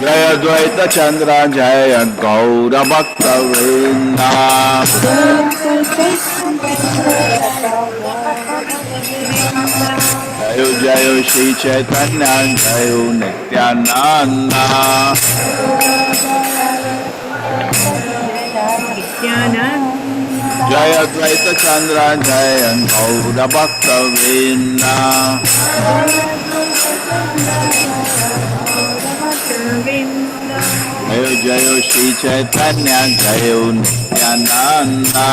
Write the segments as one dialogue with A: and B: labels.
A: Jaya Dvaita Chandra Jaya Gaura Bhakta Vrinda. Jayo Jayo Shri Chaitanya Jayo Nityananda. Jaya Dvaita Chandra Jaya Gaura Bhakta Vrinda. Jayo Jayo Shri Chaitanya Jayo Nityananda.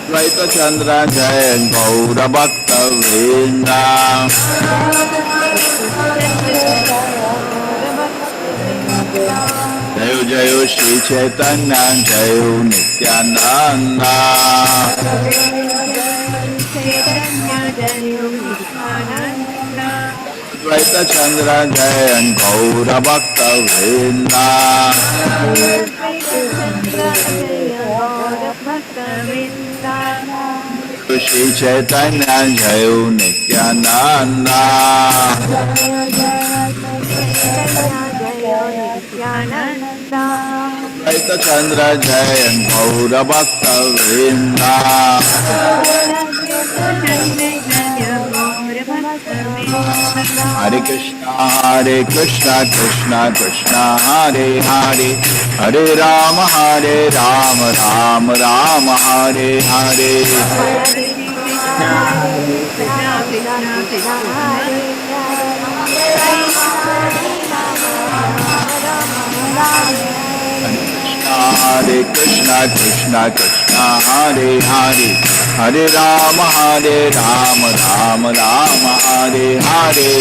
A: Dvaita Chandra Jaya Gaura Bhakta Vrinda. Jayo Jayo Shri Chaitanya Jayo Nityananda. Dvaita Chandra Jaya Gaura Bhakta Vrinda. Shri Chaitanya Jayo Nityananda. Dvaita Chandra Jaya Gaura Bhakta Vrinda. Hare Krishna Krishna Krishna Hare Hare, Hare Rama Rama Rama Hare Hare. Hare Krishna Krishna Hare Hare, Hare Rama Rama Rama Hare Hare.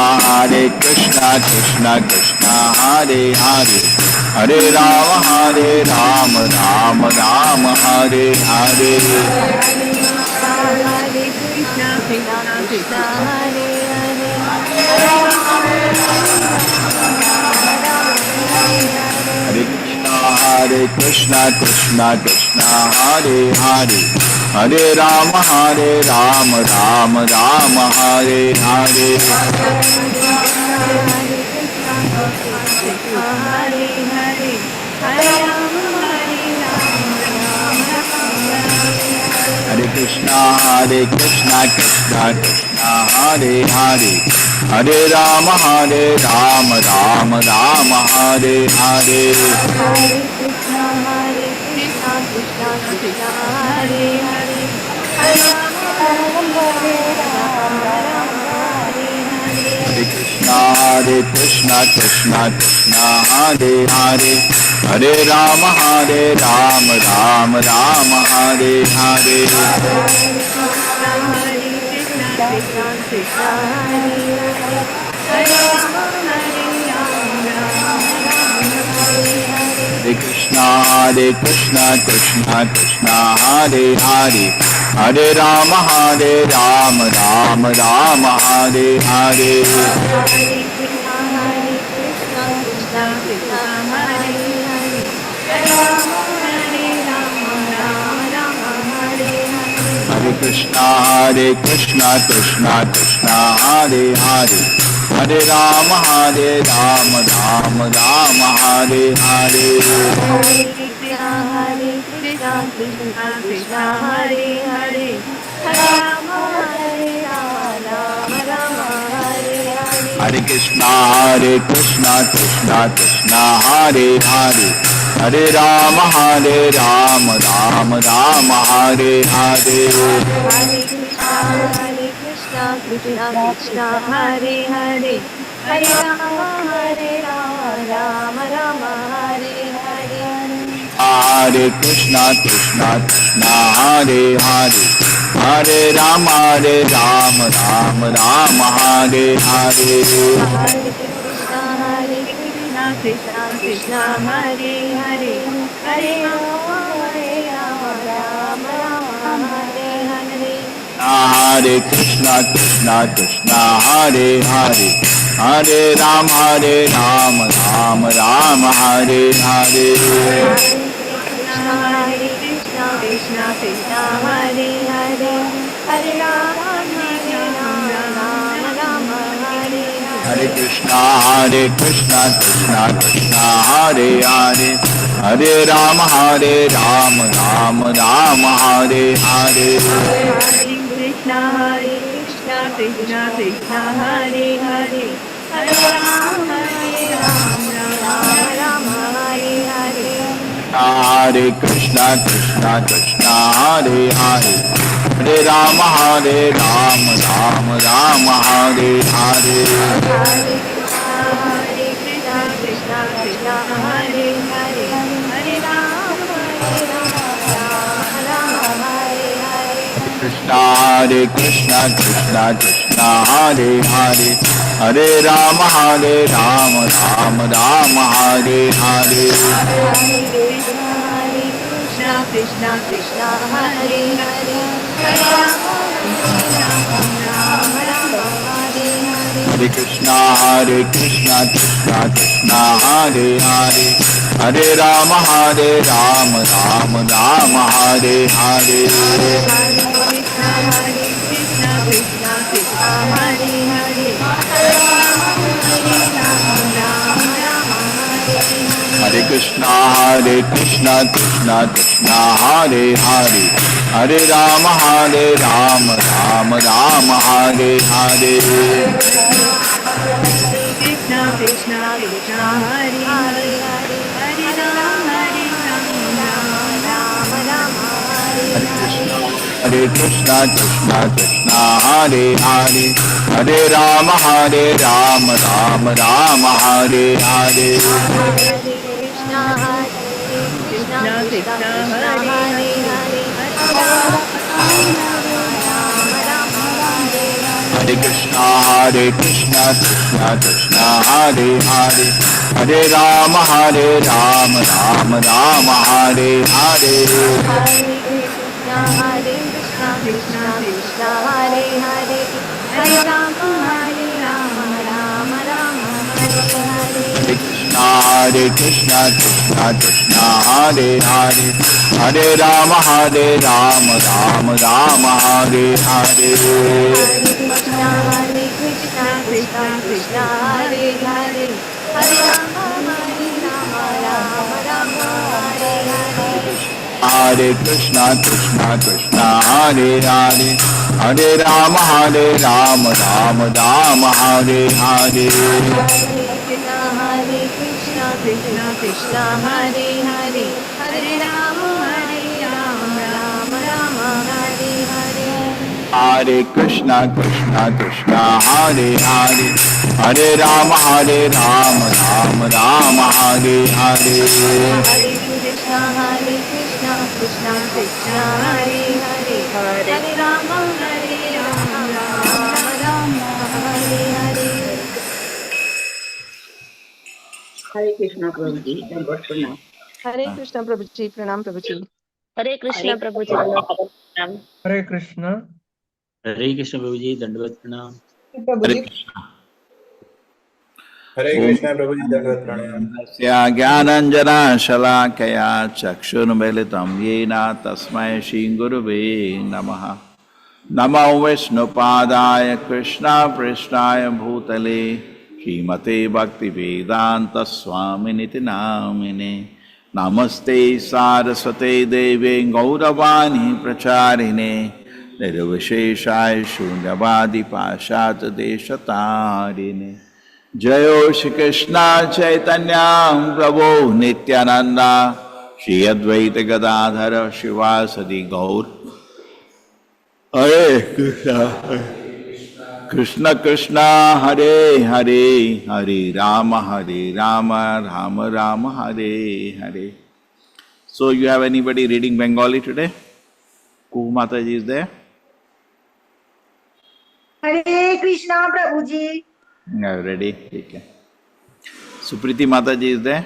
A: Hare Krishna Krishna Hare Hare, Hare Rama Rama Rama Hare Hare. Hare Krishna Krishna Hare Hare, Hare Rama Rama Rama Hare Hare. Hare Krishna Hare Hare, Hare Rama Rama Hare Hare. Hare Krishna Hare Hare, Hare Rama Rama Hare Hare. Hare Krishna Krishna Hare Hare, Hare Rama Rama Hare Hare. Hare Krishna Hare Hare, Hare Rama Rama Hare Hare. Hare Krishna Krishna Hare Hare, Hare Rama Rama Hare Hare. Hare Krishna Krishna Hare Hare, Hare Rama Rama Hare Hare. Hare Krishna Krishna Krishna Hare Hare, Hare Rama Rama Rama Hare Hare.
B: Hare Krishna Krishna Krishna Hare Hare, Hare Rama Rama Rama Hare Hare.
A: Hare Krishna Krishna Hare Hare, Hare Rama Rama Rama Hare Hare.
B: Hare Krishna Krishna Hare Hare, Hare Rama Rama Rama Hare Hare.
A: Hare Krishna Krishna Hare Hare, Hare Rama Rama Rama Hare Hare.
B: Krishna Krishna Hare Hare, Hare Rama Rama Hare Hare.
A: Hare Krishna Krishna Hare Hare, Hare Rama Rama Hare Hare.
B: Hare Krishna Krishna Hare Hare, Hare Rama Rama Hare Hare.
A: Hare Krishna Hare Hare, Hare Rama Rama Hare Hare.
B: Hare Krishna Krishna Hare Hare, Hare Rama Rama Hare Hare.
A: Krishna Krishna Hare Hare, Hare Rama Rama Hare Hare.
B: Hare Krishna Krishna Hare Hare, Hare Rama Rama Hare Hare.
A: Hare Krishna Krishna Hare Hare, Hare Rama Rama Hare Hare.
B: Hare Krishna Krishna Hare Hare, Hare Rama Rama Hare Hare.
A: Hare Krishna Krishna Hare Hare, Hare Rama Rama Hare Hare.
B: Krishna Krishna Hare Hare, Hare Rama Rama Hare Hare.
A: Hare Krishna Hare Hare, Hare Rama Rama Hare Hare.
B: Hare Krishna Krishna Hare Hare, Hare Rama
A: Hare Krishna Krishna Hare Hare, Hare Rama Rama Hare Hare.
B: Hare Krishna Krishna Hare Hare, Hare Rama Rama Hare Hare.
A: Hare Krishna Krishna Hare Hare, Hare Rama Rama Hare Hare.
B: Krishna Krishna Hare Hare, Hare Rama Rama Hare Hare.
A: Hare Krishna Hare Hare, Hare Rama Rama Hare Hare.
B: Krishna Hare Hare, Hare Rama Rama Hare Hare.
A: Hare Krishna Hare Hare, Hare Rama Rama Hare Hare.
B: Hare Krishna Krishna Hare Hare, Hare Rama Rama Hare Hare.
C: Hare Krishna Prabhuji, Dandavat Pranam.
B: Hare Krishna Prabhuji, Pranam Prabhuji.
D: Hare Krishna Prabhuji.
E: Hare Krishna.
F: हरे कृष्ण प्रभु जी, दंडवत प्रणाम।
A: Hare Krishna.
G: हरे कृष्णा प्रभु जी, दंडवत प्रणाम।
A: ज्ञानंजना शलाकया चक्षुर्मिलितं येन तस्मै श्रीगुरुवे नमः। नमो विष्णुपादाय कृष्णपृष्ठाय भूतले श्रीमते भक्तिवेदांत स्वामिनिति नामिने। नमस्ते सारस्वते देवे गौरवाणी प्रचारिणे Nirvisheshaya Shunyavadi Pashat Deshatarine. Jayo Shri Krishna Chaitanya Prabhu Nityananda Shri Advaita Gadadhara Shivasadi Gaur Hare Krishna Krishna Krishna Hare Hare Hare Rama Rama Rama Hare Hare. So you have anybody reading Bengali today? Kuhu Mataji is there?
B: Hare Krishna Prabhuji.
A: Yeah, ready? Okay. Supriti Mataji is there?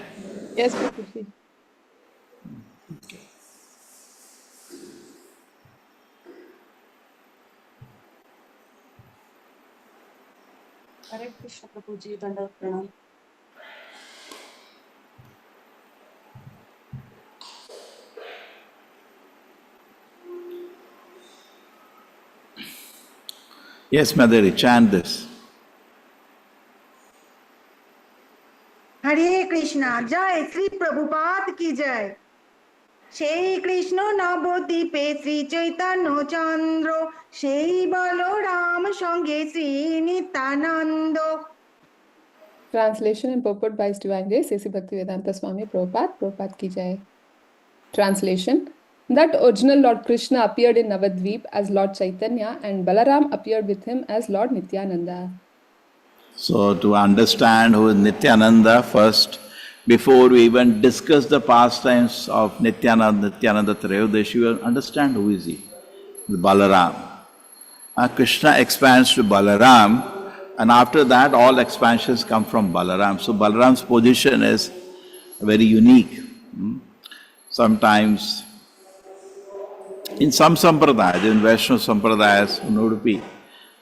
E: Yes, Prabhuji.
H: Hare Krishna Prabhuji, Dandavat Pranam.
A: Yes, Madhuri, chant this.
B: Hare Krishna. Jai Sri Prabhupada ki jai. সেই কৃষ্ণ নবদ্বীপে শ্রী চৈতন্য চন্দ্র সেই বলরাম সঙ্গে Shri Nityananda.
E: Translation and purport by His Divine Grace, A.C. Bhaktivedanta Swami Prabhupada, Prabhupada ki jai. Translation. That original Lord Krishna appeared in Navadvip as Lord Chaitanya and Balaram appeared with him as Lord Nityananda.
A: So to understand who is Nityananda first, before we even discuss the pastimes of Nityananda Trayodashi, we will understand who is he, the Balaram. Krishna expands to Balaram, and after that all expansions come from Balaram. So Balaram's position is very unique. Sometimes in some sampradayas, in Vaishnava sampradayas, in Udupi,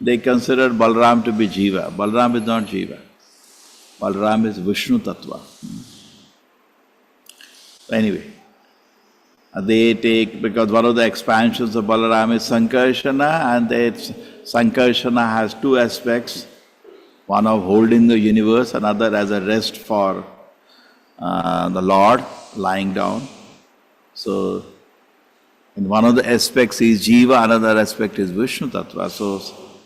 A: they consider Balaram to be Jiva. Balaram is not Jiva. Balaram is Vishnu Tattva. Anyway, they take, because one of the expansions of Balaram is Sankarshana, and Sankarshana has two aspects, one of holding the universe, another as a rest for the Lord, lying down. So, in one of the aspects is Jiva, another aspect is Vishnu Tattva. So,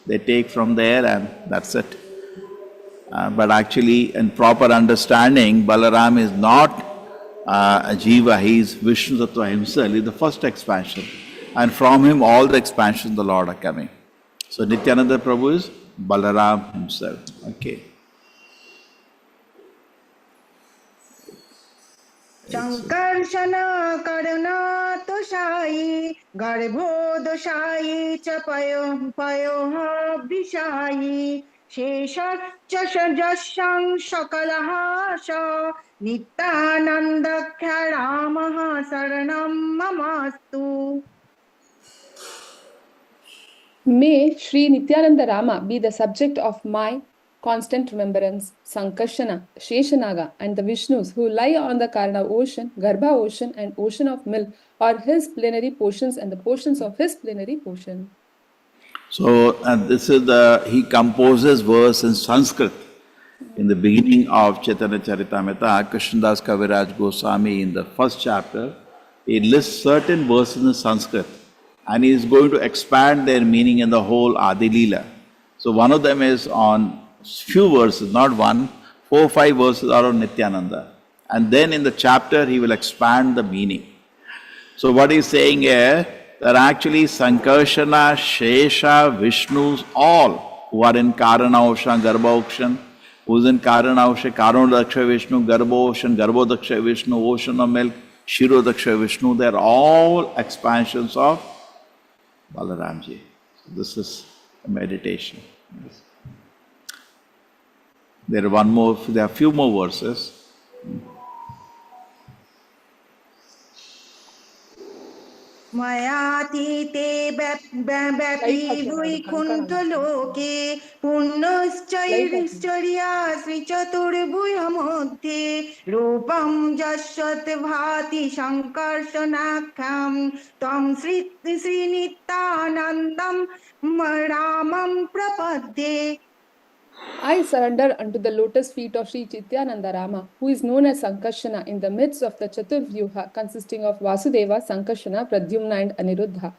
A: they take from there and that's it. But actually, in proper understanding, Balaram is not a Jiva, he is Vishnu Tattva himself, he is the first expansion. And from him all the expansions of the Lord are coming. So Nityananda Prabhu is Balaram himself. Okay.
B: Sankarsana karana toshai garbho doshai chapayo payo bishai shesha chashajashang shakalaha nityananda kharamaha saranam mamastu.
E: May Sri Nityananda Rama be the subject of my constant remembrance. Sankarshana, Sheshanaga, and the Vishnus who lie on the Karna ocean, Garbha ocean, and ocean of milk are his plenary portions and the portions of his plenary portion.
A: So, this is he composes verse in Sanskrit. In the beginning of Chaitanya Charitamrita, Krishnadas Kaviraj Goswami, in the first chapter, he lists certain verses in Sanskrit and he is going to expand their meaning in the whole Adi Leela. So one of them is on few verses, not one, 4 or 5 verses are on Nityananda. And then in the chapter he will expand the meaning. So what he is saying here, that actually Sankarshana, Shesha, Vishnus, all who are in Karana Ocean, Garbha Ocean, who is in Karana Ocean, Karodaksha Vishnu, Garbha Ocean, Garbhodaksha Vishnu, Ocean of Milk, Shirodaksha Vishnu, they are all expansions of Balaramji. So this is a meditation. There are a few more verses.
B: Mayati Bapi Vuikuntaloke Punnascharya Sri Chaturbhuyamote Rupam Jashat Bhati Sankarsanakham Tam Sri Nityanandam Ramam Prapadde.
E: I surrender unto the lotus feet of Sri Nityananda Rama, who is known as Sankarshana in the midst of the Chaturvyuha consisting of Vasudeva, Sankarshana, Pradyumna and Aniruddha.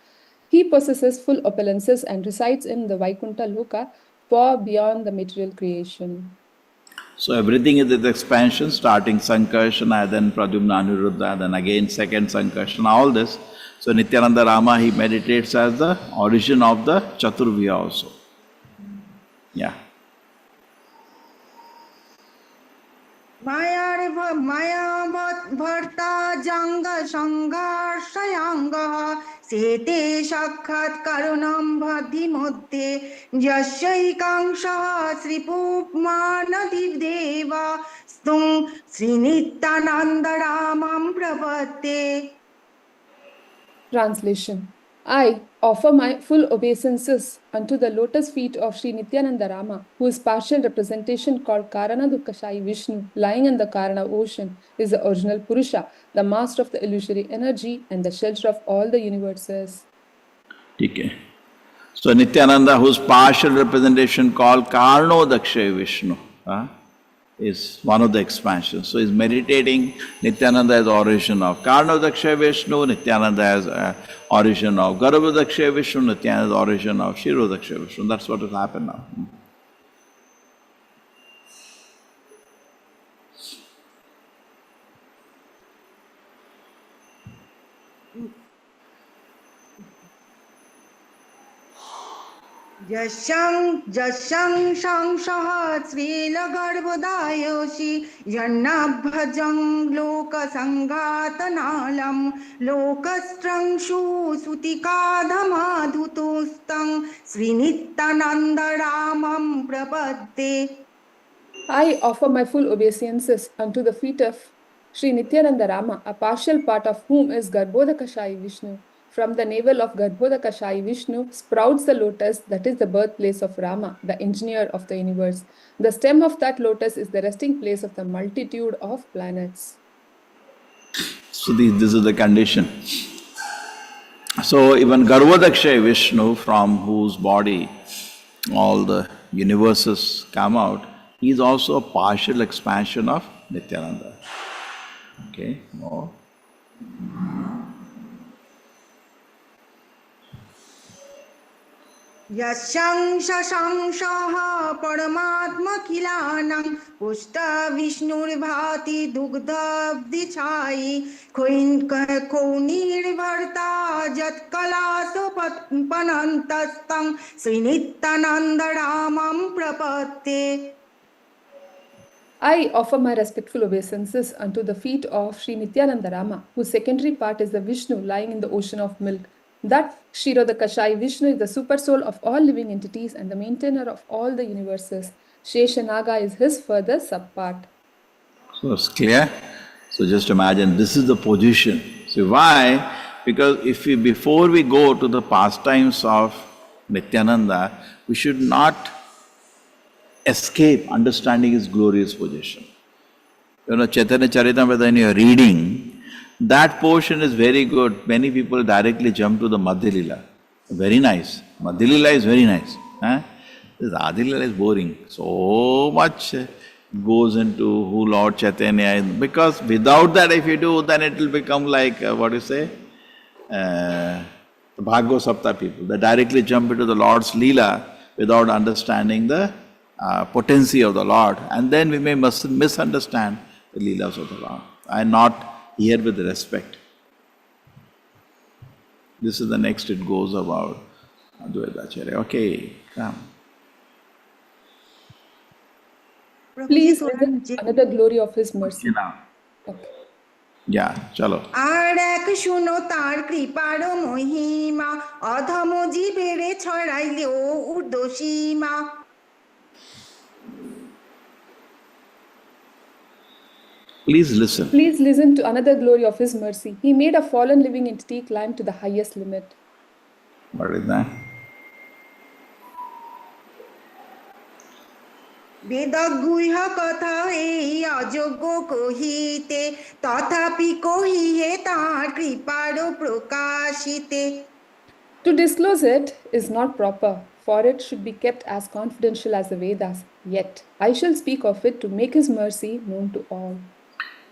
E: He possesses full opulences and resides in the Vaikuntha Loka, far beyond the material creation.
A: So everything is its expansion, starting Sankarshana, then Pradyumna Aniruddha, then again second Sankarshana, all this. So Nityananda Rama, he meditates as the origin of the Chaturvya also. Yeah.
B: माया भर्ता जंग संघर्षयांग सेते साक्षात् कारणं भद्धि मध्ये यस्यैकांशः श्रीपुमानधिदेव स्तुं श्रीनित्यानन्द रामं प्रपद्ये.
E: Translation. I offer my full obeisances unto the lotus feet of Sri Nityananda Rama, whose partial representation called Karana Dukkashayi Vishnu, lying in the Karana ocean, is the original Purusha, the master of the illusory energy and the shelter of all the universes.
A: Okay. So Nityananda, whose partial representation called Karnodakshay Vishnu, is one of the expansions. So he's meditating Nityananda as origin of Karnodakshay Vishnu, Nityananda as origin of Garbhodakshay Vishnu, Nityananda as origin of Shirodakshay Vishnu. That's what has happened now.
B: जशं संसः श्रीलगर्भदायोषि यन्नाभजं लोकसङ्गातनालं लोकस्त्रंशु सुतिकाधमाधुतुस्तं श्रीनित्यानन्दरामं प्रपद्ये.
E: I offer my full obeisances unto the feet of Sri Nityananda Rama, a partial part of whom is Garbhodakashayi Vishnu. From the navel of Garbhodakashayi Vishnu sprouts the lotus that is the birthplace of Rama, the engineer of the universe. The stem of that lotus is the resting place of the multitude of planets.
A: So this is the condition. So even Garbhodakshay Vishnu, from whose body all the universes come out, he is also a partial expansion of Nityananda. Okay, more.
B: यशंशंसः परमात्मखिलानां पुष्टविष्णुर्भाति दुग्धब्धिछायि खौनिर्भर्ता यत्कलासोपनन्तस्तं श्रीनित्यानन्दरामं प्रपद्ये.
E: I offer my respectful obeisances unto the feet of Sri Nityananda Rama, whose secondary part is the Vishnu lying in the ocean of milk. That Kshirodakashayi Vishnu is the supersoul of all living entities and the maintainer of all the universes. Sheshanaga is his further subpart.
A: So it's clear? So just imagine, this is the position. See why? Because before we go to the pastimes of Nityananda, we should not escape understanding his glorious position. You know, Chaitanya Charitamrita, when you are reading, that portion is very good. Many people directly jump to the Madhya Lila. Very nice. Madhya Lila is very nice. This Adi Lila is boring. So much goes into who Lord Chaitanya is. Because without that, if you do, then it will become like, the Bhagavad Sapta people. They directly jump into the Lord's Lila without understanding the potency of the Lord. And then we may misunderstand the Leelas of the Lord. And not hear with respect. This is the next it goes about Advaitacharya. Okay, come.
E: Please listen to another glory of his mercy. Okay.
A: Yeah, chalo.
B: আর এক শুনো তার কৃপার মহিমা অধম জীবেরে ছড়াইলেও ঊর্ধ্বসীমা.
A: Please listen.
E: Please listen to another glory of his mercy. He made a fallen living entity climb to the highest limit.
A: What is that?
B: বেদগুহ কথা এই অযোগ্য কহিতে তথাপি কহিহে তাঁর কৃপার প্রকাশিতে.
E: To disclose it is not proper, for it should be kept as confidential as the Vedas. Yet I shall speak of it to make his mercy known to all.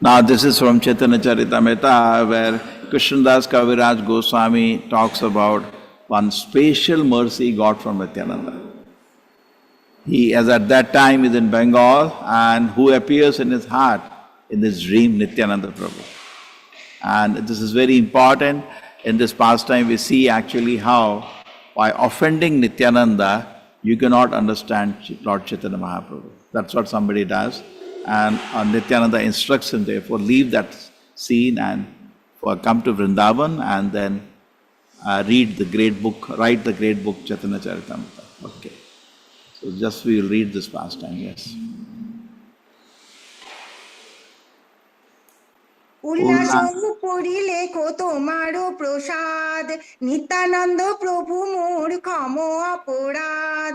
A: Now this is from Chaitanya Charitamrita, where Krishnadas Kaviraj Goswami talks about one special mercy got from Nityananda. He, as at that time, is in Bengal, and who appears in his heart in this dream, Nityananda Prabhu. And this is very important. In this pastime, we see actually how, by offending Nityananda, you cannot understand Lord Chaitanya Mahaprabhu. That's what somebody does. And Nityananda instructs him, therefore, leave that scene and come to Vrindavan and then read the great book, write the great book, Chaitanya Charitamrita. Okay. So just we will read this pastime, yes.
B: উল্লাস পড়িলে তোমারও প্রসাদ নিত্যানন্দ প্রভু মোর ক্ষম অপরাধ।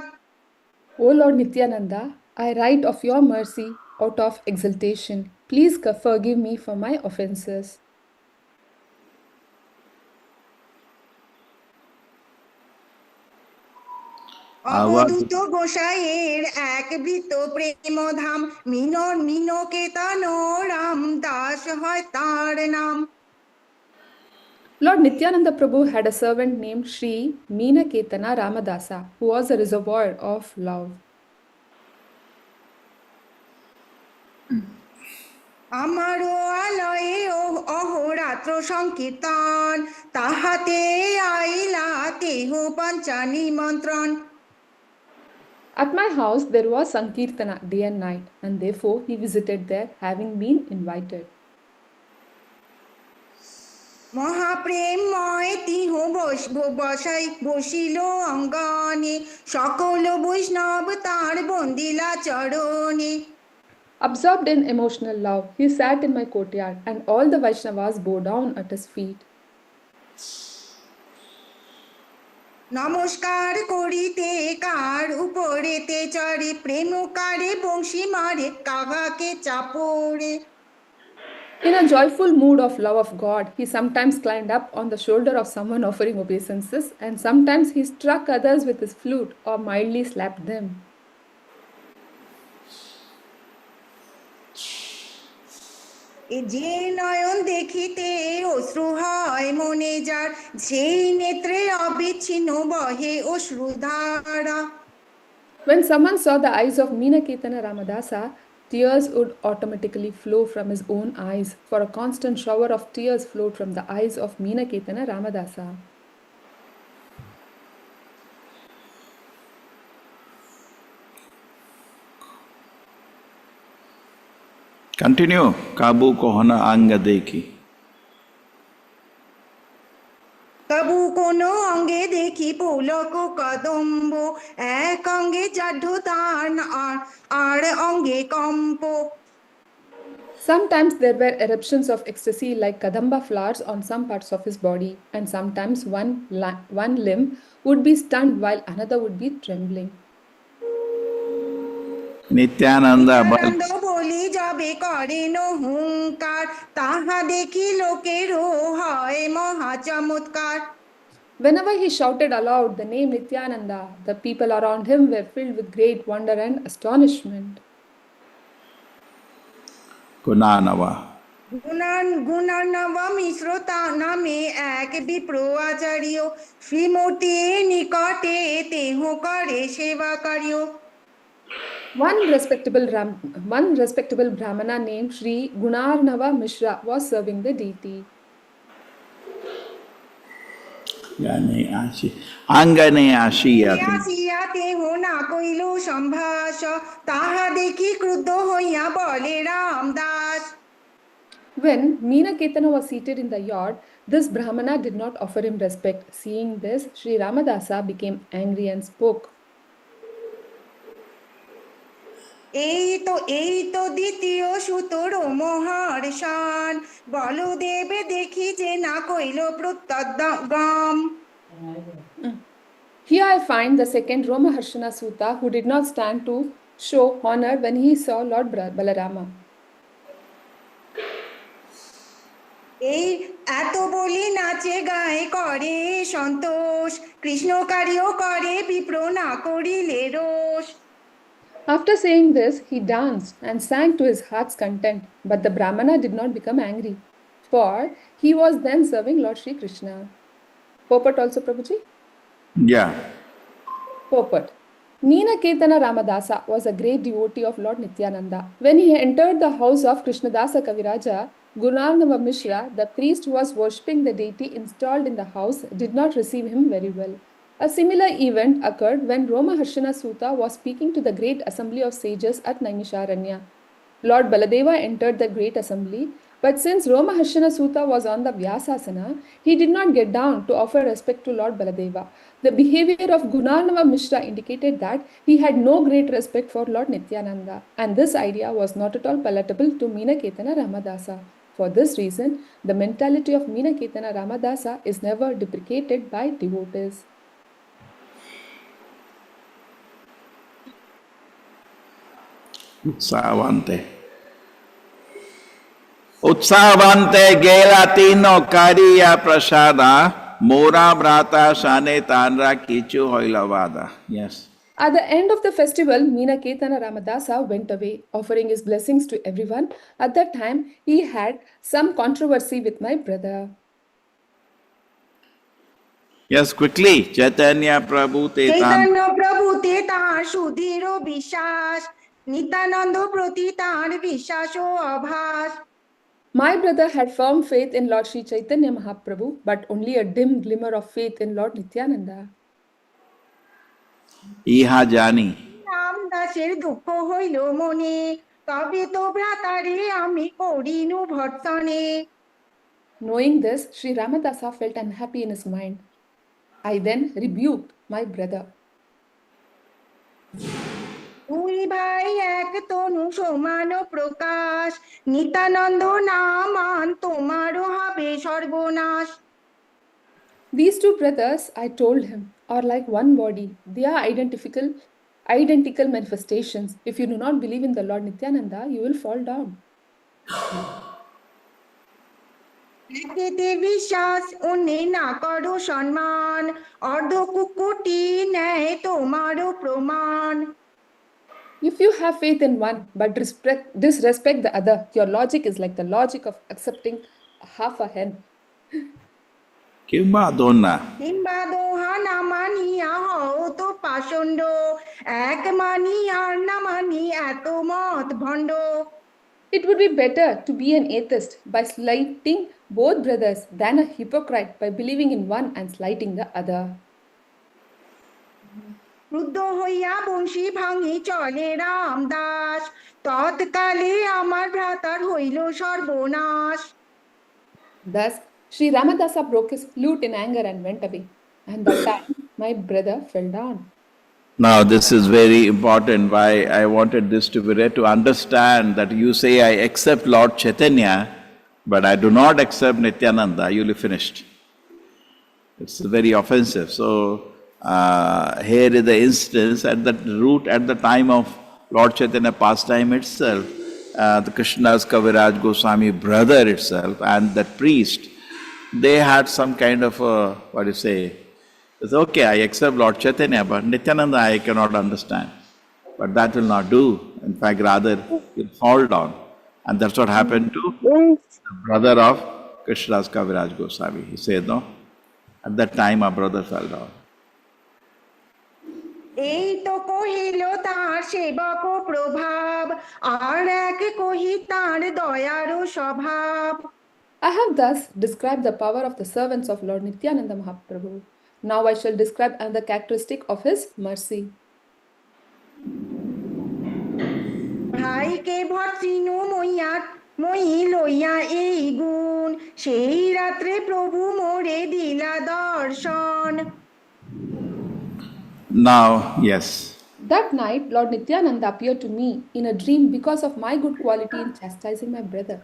E: O Lord Nityananda, I write of your mercy out of exultation. Please forgive me for my offenses.
B: অবধূত গোসাইয়ের এক বৃত্ত প্রেমধাম মিনকেতন রামদাস হয় তার নাম।
E: Lord Nityananda Prabhu had a servant named Sri Meenaketana Ramadasa, who was a reservoir of love.
B: আমারও আলয়ে অহরাত্র সংকীর্তন তাহাতে আইলা তেহ পঞ্চা নিমন্ত্রণ।
E: At my house there was Sankirtana day and night, and therefore he visited there, having been invited.
B: মহাপ্রেমময় তিহ বসাই বসিল অঙ্গনে সকল বৈষ্ণব তার বন্দিলা চরণে।
E: Absorbed in emotional love, he sat in my courtyard, and all the Vaishnavas bowed down at his feet.
B: নমস্কার করিতে কার উপরেতে চড়ে প্রেমকারে বংশী মারে কাহাকে চাপড়ে।
E: In a joyful mood of love of God, he sometimes climbed up on the shoulder of someone offering obeisances, and sometimes he struck others with his flute or mildly slapped them.
B: যে নয়ন দেখিতে অশ্রু হয় মনে যার সেই নেত্রে অবিচ্ছিন্ন বহে অশ্রুধারা।
E: When someone saw the eyes of Meenaketana Ramadasa, tears would automatically flow from his own eyes, for a constant shower of tears flowed from the eyes of Meenaketana Ramadasa.
A: Continue. Kabu kohana anga dekhi.
B: তবু কোন অঙ্গে দেখি পৌলক কদম্ব এক অঙ্গে জাঢ্যতান আর অঙ্গে comp.
E: Sometimes there were eruptions of ecstasy like kadamba flowers on some parts of his body, and sometimes one limb would be stunned while another would be trembling.
A: Nityananda
B: বলি যাবে করেন হুঙ্কার তাহা দেখি লোকেরও হয় মহা চমৎকার।
E: Whenever he shouted aloud the name Nityananda, the people around him were filled with great wonder and astonishment.
A: Gunanava.
B: গুণার্ণব মিশ্র তা নামে এক বিপ্র আচার্য শ্রীমূর্তি নিকটে তেহ করে সেবা কার্য।
E: One respectable Brahmana named Sri Gunarnava Mishra was serving the deity.
A: Angane ashiyati.
B: তেহ না কইল সম্ভাষ তাহা দেখি ক্রুদ্ধ হইয়া বলে Ramdas.
E: When Meenaketana was seated in the yard, this Brahmana did not offer him respect. Seeing this, Sri Ramadasa became angry and spoke.
B: এই তো দ্বিতীয় সুতোর মহারসান বলদেবে দেখি যে না কইল প্রত্যদ্গম।
E: Here I find the second Romaharshana Sutta who did not stand to show honor when he saw Lord Balarama.
B: এই এত বলি নাচে গায়ে করে সন্তোষ কৃষ্ণ কার্য করে বিপ্র না করিলে রোষ।
E: After saying this, he danced and sang to his heart's content, but the Brahmana did not become angry, for he was then serving Lord Sri Krishna. Purport also, Prabhuji?
A: Yeah.
E: Purport. Neenaketana Ramadasa was a great devotee of Lord Nityananda. When he entered the house of Krishnadasa Kaviraja, Gurunarnava Mishra, the priest who was worshipping the deity installed in the house, did not receive him very well. A similar event occurred when Romaharshana Sutta was speaking to the great assembly of sages at Naimisharanya. Lord Baladeva entered the great assembly, but since Romaharshana Sutta was on the Vyasasana, he did not get down to offer respect to Lord Baladeva. The behavior of Gunarnava Mishra indicated that he had no great respect for Lord Nityananda, and this idea was not at all palatable to Meenaketana Ramadasa. For this reason, the mentality of Meenaketana Ramadasa is never deprecated by devotees.
A: Utsavante. Utsavante gelatino kariya prasada mora brata shane tanra kichu hoilavada. Yes.
E: At the end of the festival, Meenaketana Ramadasa went away, offering his blessings to everyone. At that time, he had some controversy with my brother.
A: Yes, quickly. Chaitanya Prabhu Tetan.
B: Chaitanya প্রভুতে তাঁর সুদৃঢ় বিশ্বাস, নিত্যানন্দ প্রতি তাঁর বিশ্বাস ও অভাস।
E: My brother had firm faith in Lord Sri Chaitanya Mahaprabhu, but only a dim glimmer of faith in Lord Nityananda.
A: Iha Jani.
B: রামদাসের দুঃখ হইল মনে, তবে তো ভ্রাতারে আমি করিনু ভর্ৎসনে।
E: Knowing this, Sri Ramadasa felt unhappy in his mind. I then rebuked my brother.
B: দুই ভাই এক তনু সমান প্রকাশ, নিত্যানন্দ নামান তোমারও হবে সর্বনাশ।
E: These two brothers, I told him, are like one body. They are identical manifestations. If you do not believe in the Lord Nityananda, you will fall down.
B: একেতে বিশ্বাস অন্যে না করো সম্মান, অর্ধ কুকুটি নেয় তোমারও প্রমাণ।
E: If you have faith in one but disrespect the other, your logic is like the logic of accepting half a hen.
A: Kimba Donna.
B: কিংবা দোহা না মানিয়া হও তো পাষণ্ড, এক মানি আর না মানি এত মত ভণ্ড।
E: It would be better to be an atheist by slighting both brothers than a hypocrite by believing in one and slighting the other.
B: ক্রুদ্ধ হইয়া বংশী ভাঙি চলে রামদাস, তৎকালে আমার ভ্রাতার হইল সর্বনাশ।
E: Thus, Sri Ramadasa broke his flute in anger and went away. And that time, my brother fell down.
A: Now this is very important, why I wanted this to be read, to understand that you say I accept Lord Chaitanya, but I do not accept Nityananda, you'll be finished. It's very offensive. So here is the instance at the root, at the time of Lord Chaitanya pastime itself, the Krishnadas Kaviraj Goswami brother itself and that priest, they had some kind of a, what do you say, it's okay, I accept Lord Chaitanya, but Nityananda I cannot understand. But that will not do. In fact, rather, you'll fall down. And that's what happened to the brother of Krishnadas Kaviraj Goswami. He said, no, at that time our brother fell down.
B: এই তো কহিল তার সেবক প্রভাব, আর এক কহি তার দয়ারও স্বভাব।
E: I have thus described the power of the servants of Lord Nityananda Mahaprabhu. Now I shall describe another characteristic of his mercy.
B: ভাইকে ভর্সিনু মই লইয়া এই গুণ, সেই রাত্রে প্রভু মোরে দিলা দর্শন।
A: Now, yes.
E: That night, Lord Nityananda appeared to me in a dream because of my good quality in chastising my brother.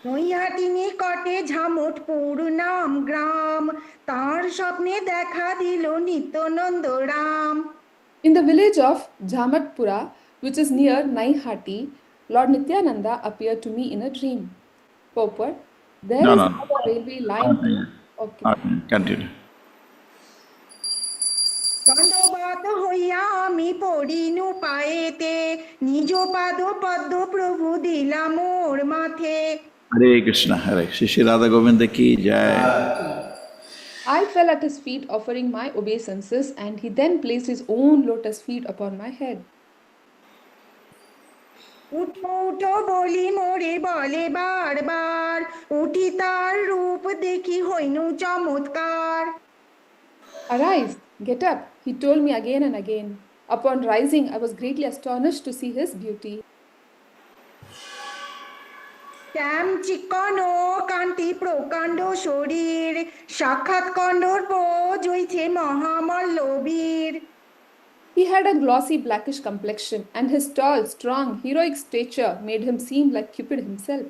B: Naihati নিকটে ঝামটপুর নাম গ্রাম, তার স্বপ্নে দেখা দিল Nityananda Ram.
E: In the village of Jhamatpura, which is near Naihati, Lord Nityananda appeared to me in a dream. Purport, there is a railway line. Okay.
A: Continue.
B: দণ্ডবাদ হইয়া আমি পড়িনু পায়েতে, নিজ পাদ পদ্ম প্রভু দিলা মোর মাথে।
A: Hare Krishna, Hare Shri Radha Govinda ki jai.
E: I fell at his feet offering my obeisances, and he then placed his own lotus feet upon my head.
B: উঠো উঠো বলি মোরে বলে বারবার, উঠি তার রূপ দেখি হইনু চমৎকার।
E: Arise, get up, he told me again and again. Upon rising, I was greatly astonished to see his beauty.
B: শ্যাম চিকন কান্তি প্রকাণ্ড শরীর, সাক্ষাৎ কণ্ডর্প জইছে মহামল্লবীর।
E: He had a glossy blackish complexion, and his tall, strong, heroic stature made him seem like Cupid himself.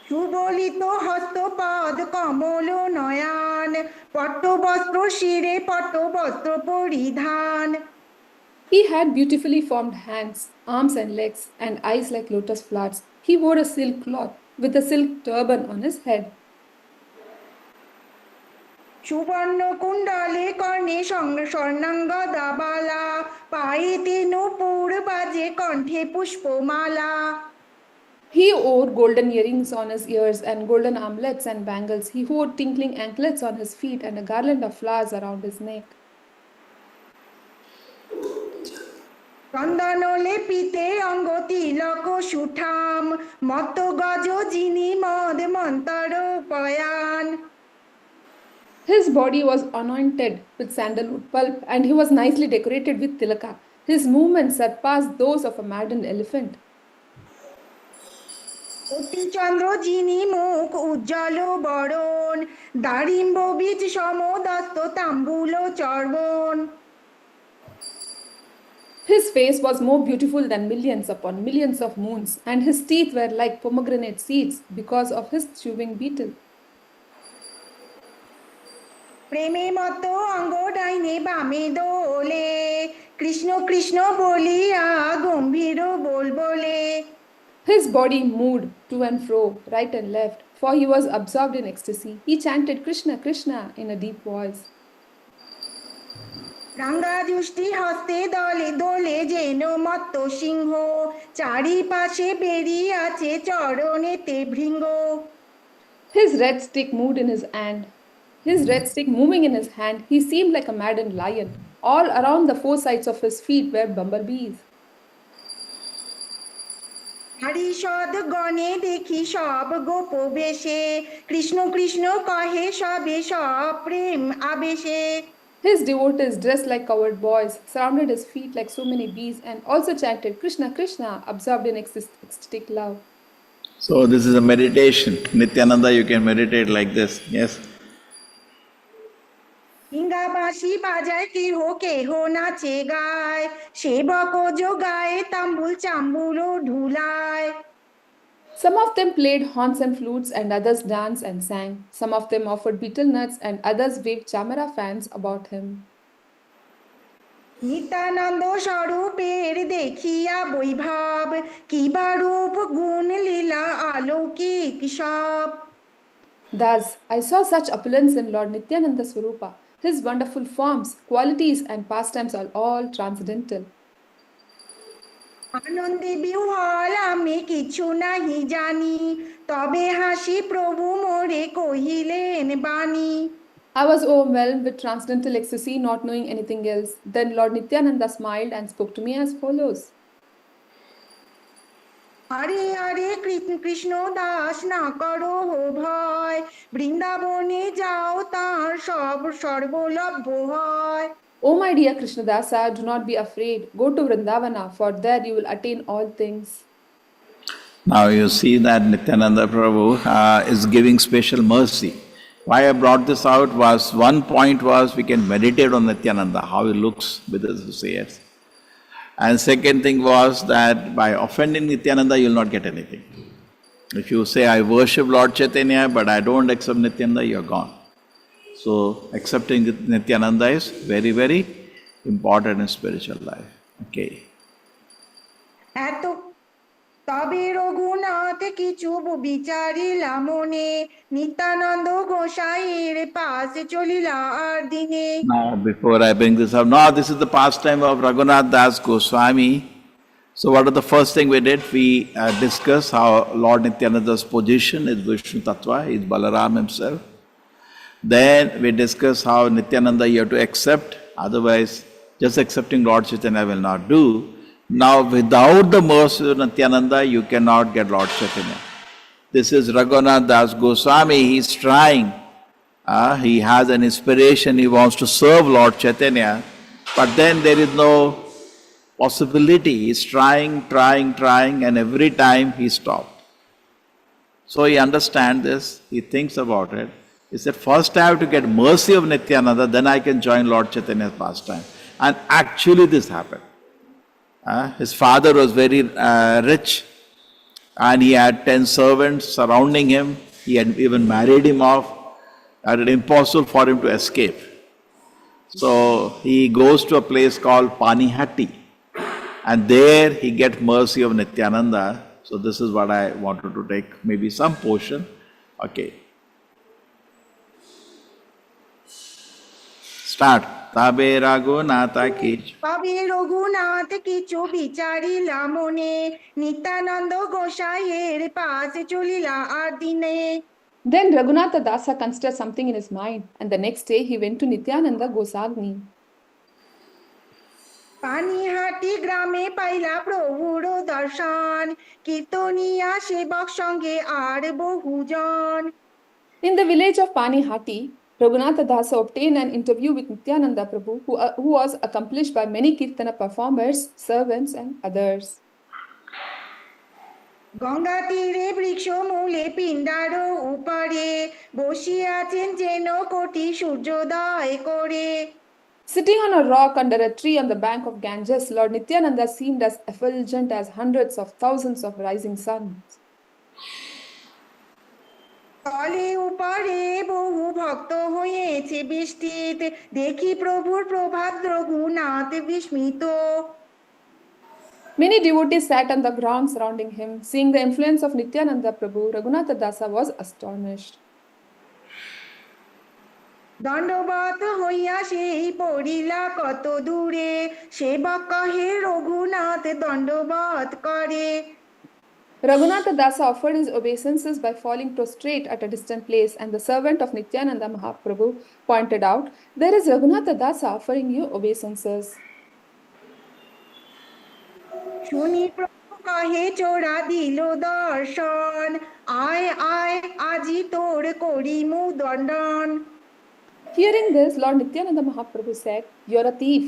B: সুবলিত হস্তপদ কমল নয়ন, পট্টবস্ত্র শিরে পট্টবস্ত্র পরিধান।
E: He had beautifully formed hands, arms and legs, and eyes like lotus flowers. He wore a silk cloth with a silk turban on his head.
B: সুবর্ণ কুণ্ডলে কর্ণে স্বর্ণাঙ্গ দাবালা, পায়েতে নূপুর বাজে কণ্ঠে পুষ্পমালা।
E: He wore golden earrings on his ears and golden armlets and bangles. He wore tinkling anklets on his feet and a garland of flowers around his neck.
B: চন্দন লেপিতে অঙ্গ তিলক সুঠাম, মত গজ যিনি মদ মন্তর পয়ান।
E: His body was anointed with sandalwood pulp, and he was nicely decorated with tilaka. His movements surpassed those of a maddened elephant.
B: অতি চন্দ্র যিনি মুখ উজ্জ্বল বরণ, দারিম্ব বীজ সমদস্ত তাম্বুল চর্বণ।
E: His face was more beautiful than millions upon millions of moons, and his teeth were like pomegranate seeds because of his chewing beetle.
B: প্রেমে মত অঙ্গ ডাইনে বামে দোলে, কৃষ্ণ কৃষ্ণ বলিয়া গম্ভীর বল বলে।
E: His body moved to and fro, right and left, for he was absorbed in ecstasy. He chanted Krishna, Krishna in a deep voice.
B: রাঙ্গা দুষ্টি হস্তে দলে দোলে যেন মত্ত সিংহ, চারিপাশে বেরিয়ে আছে চরণেতে ভৃঙ্গ।
E: His red stick moved in his hand. His red stick moving in his hand, he seemed like a maddened lion. All around the four sides of his feet were bumblebees.
B: হরিষদ গণে দেখি সব গোপ বেশে, কৃষ্ণ কৃষ্ণ কহে সবে সপ্রেম আবেশে।
E: His devotees, dressed like coward boys, surrounded his feet like so many bees and also chanted Krishna, Krishna, absorbed in ecstatic love.
A: So this is a meditation. Nityananda, you can meditate like this. Yes.
B: হিঙ্গা বাঁশি বাজায় কেহ কেহ নাচে গায়, সেবক যোগায় তাম্বুল Chambul ঢুলায়।
E: Some of them played horns and flutes, and others danced and sang. Some of them offered betel nuts, and others waved chamara fans about him.
B: Nityananda স্বরূপের দেখিয়া বৈভব, কিবা রূপ গুণ লীলা অলৌকিক সব।
E: Thus, I saw such opulence in Lord Nityananda Swarupa. His wonderful forms, qualities, and pastimes are all transcendental.
B: আনন্দে বিহ্বল আমি কিছু নাহি জানি, তবে হাসি প্রভু মোরে কহিলেন বাণী।
E: I was overwhelmed with transcendental ecstasy, not knowing anything else. Then Lord Nityananda smiled and spoke to me as follows.
B: আরে আরে কৃষ্ণ দাস না করো ভয়, বৃন্দাবনে যাও তার সব সর্বলভ্য হয়।
E: O my dear Krishnadasa, do not be afraid. Go to Vrindavana, for there you will attain all things.
A: Now you see that Nityananda Prabhu is giving special mercy. Why I brought this out was, one point was we can meditate on Nityananda, how he looks with his associates. And second thing was that by offending Nityananda, you will not get anything. If you say, I worship Lord Chaitanya, but I don't accept Nityananda, you are gone. So accepting Nityananda is very, very important in spiritual life. Okay.
B: এত তবে রঘুনাথ কিছু বিচারিলা মনে, নিত্যানন্দ গোসাইয়ের পাশে চলিলা আর দিনে।
A: Now, before I bring this up, now this is the pastime of Raghunath Das Goswami. So what are the first thing we did? We discussed how Lord Nityananda's position is Vishnu Tattva, he is Balaram himself. Then we discuss how Nityananda you have to accept, otherwise just accepting Lord Chaitanya will not do. Now without the mercy of Nityananda you cannot get Lord Chaitanya. This is Raghunath Das Goswami, he is trying. He has an inspiration, he wants to serve Lord Chaitanya, but then there is no possibility. He is trying, and every time he stopped. So he understands this, he thinks about it. He said, first I have to get mercy of Nityananda, then I can join Lord Chaitanya's pastime. And actually this happened. His father was very rich, and he had 10 servants surrounding him. He had even married him off. It was impossible for him to escape. So he goes to a place called Panihati, and there he gets mercy of Nityananda. So this is what I wanted to take, maybe some portion. Okay. Start. Tabe Raghunatha ki.
B: Pabe Raghunath kichu বিচারিলা মনে নিত্যানন্দ গোসাইয়ের পাশে চলিলা আর দিনে।
E: Then Raghunatha Dasa considered something in his mind, and the next day he went to Nityananda Gosagni.
B: Panihati গ্রামে পাইলা প্রভুর দর্শন কীর্তনিয়া সেবক সঙ্গে আর বহুজন।
E: In the village of Panihati, Raghunatha Dasa obtained an interview with Nityananda Prabhu, who was accomplished by many Kirtana performers, servants, and others.
B: Ganga তীরে বৃক্ষ মূলে পিণ্ডার উপরে বসিয়াছেন যেন কোটি সূর্যোদয় করে।
E: Sitting on a rock under a tree on the bank of Ganges, Lord Nityananda seemed as effulgent as hundreds of thousands of rising suns.
B: তলে উপরে বহু ভক্ত হয়েছে বিষ্ঠিত দেখি প্রভুর প্রভাত রঘুনাথ বিস্মিত।
E: Many devotees sat on the ground surrounding him. Seeing the influence of Nityananda Prabhu, Raghunatha Dasa was astonished.
B: দণ্ডবত হইয়া সেই পড়িলা কত দূরে সেবক কহে রঘুনাথ দণ্ডবত করে।
E: Raghunatha Dasa offered his obeisances by falling prostrate at a distant place, and the servant of Nityananda Mahaprabhu pointed out, "There is Raghunatha Dasa offering you obeisances."
B: শুনি প্রভু কহে চোরা দিল দর্শন আয় আয় আজি তোর করিমু দণ্ডন।
E: Hearing this, Lord Nityananda Mahaprabhu said, "You are a thief.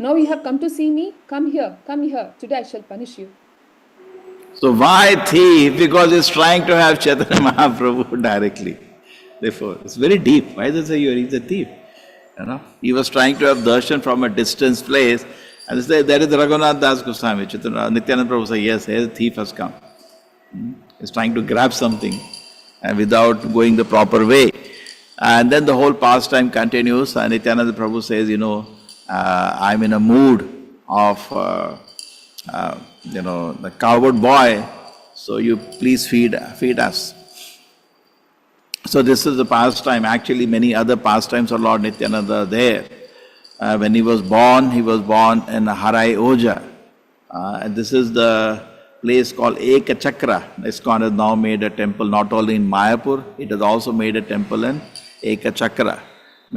E: Now you have come to see me. Come here, come here. Today I shall punish you."
A: So why thief? Because he's trying to have Chaitanya Mahaprabhu directly. Therefore, it's very deep. Why does he say he's a thief? You know, he was trying to have darshan from a distant place, and they say, there is Raghunath Das Goswami. Nityananda Prabhu says, yes, here the thief has come. He's trying to grab something, and without going the proper way. And then the whole pastime continues, and Nityananda Prabhu says, I'm in a mood of the coward boy, so you please feed us. So this is the pastime. Actually, many other pastimes of Lord Nityananda are there. When he was born in Harai Oja. And this is the place called Ekachakra. ISKCON has now made a temple not only in Mayapur, it has also made a temple in Ekachakra.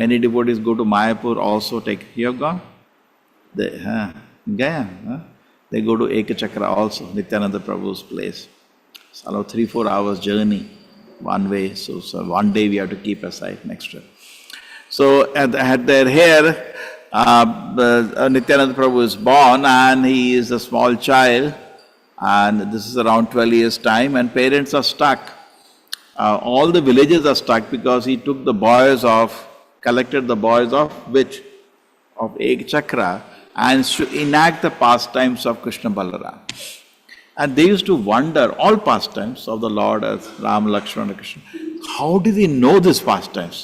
A: Many devotees go to Mayapur also you have gone? They go to Ekachakra also, Nityananda Prabhu's place. It's about 3-4 hours journey one way, so one day we have to keep aside next trip. So at their here, Nityananda Prabhu is born, and he is a small child, and this is around 12 years time, and parents are stuck. All the villages are stuck because he took collected the boys of Ekachakra, and to enact the pastimes of Krishna Balaram. And they used to wonder, all pastimes of the Lord as Ram, Lakshmana, Krishna, how did he know these pastimes?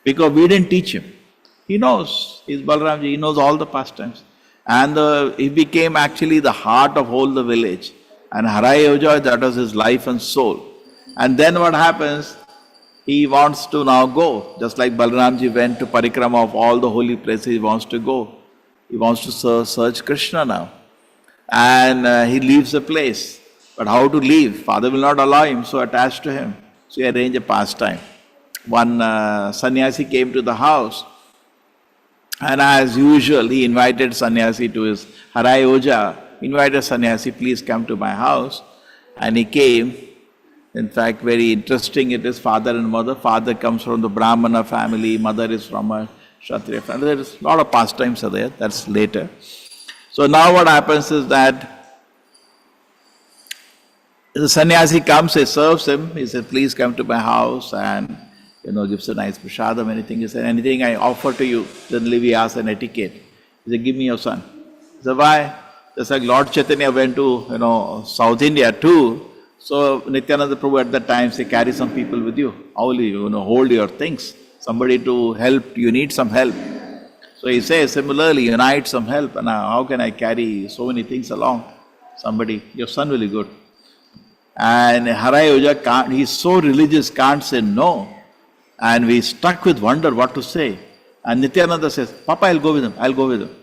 A: Because we didn't teach him. He knows, he's Balaramji, he knows all the pastimes. And he became actually the heart of whole the village. And Harai Oja, that was his life and soul. And then what happens, he wants to now go. Just like Balaramji went to Parikrama of all the holy places, he wants to go. He wants to search Krishna now. And he leaves the place. But how to leave? Father will not allow him, so attached to him. So he arranged a pastime. one sannyasi came to the house, and as usual, he invited sannyasi to his Harai Oja, invited sannyasi, please come to my house. And he came. In fact, very interesting it is, father and mother. Father comes from the Brahmana family, mother is from a Kshatriya family. There is a lot of pastimes are there, that's later. So now what happens is that the sannyasi comes, he serves him, he said, please come to my house, and gives a nice prasadam, anything. He said, anything I offer to you. Suddenly we ask an etiquette. He said, give me your son. He said, why? Just like Lord Chaitanya went to, South India too. So Nityananda Prabhu at that time say, carry some people with you. How will you, hold your things? Somebody to help, you need some help. So he says, similarly, you need some help. And how can I carry so many things along? Somebody, your son will be good. And Harai Oja can't, he's so religious, can't say no. And we stuck with wonder what to say. And Nityananda says, Papa, I'll go with him, I'll go with him.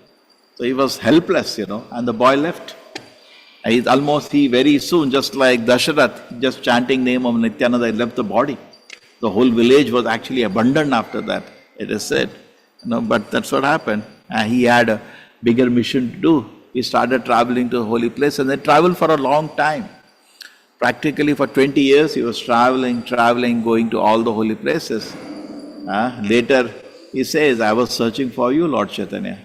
A: So he was helpless, and the boy left. He's almost, very soon, just like Dasharath, just chanting name of Nityananda, he left the body. The whole village was actually abandoned after that, it is said. But that's what happened. And he had a bigger mission to do. He started traveling to the holy place, and they traveled for a long time. Practically for 20 years he was traveling, going to all the holy places. Later he says, I was searching for you, Lord Chaitanya.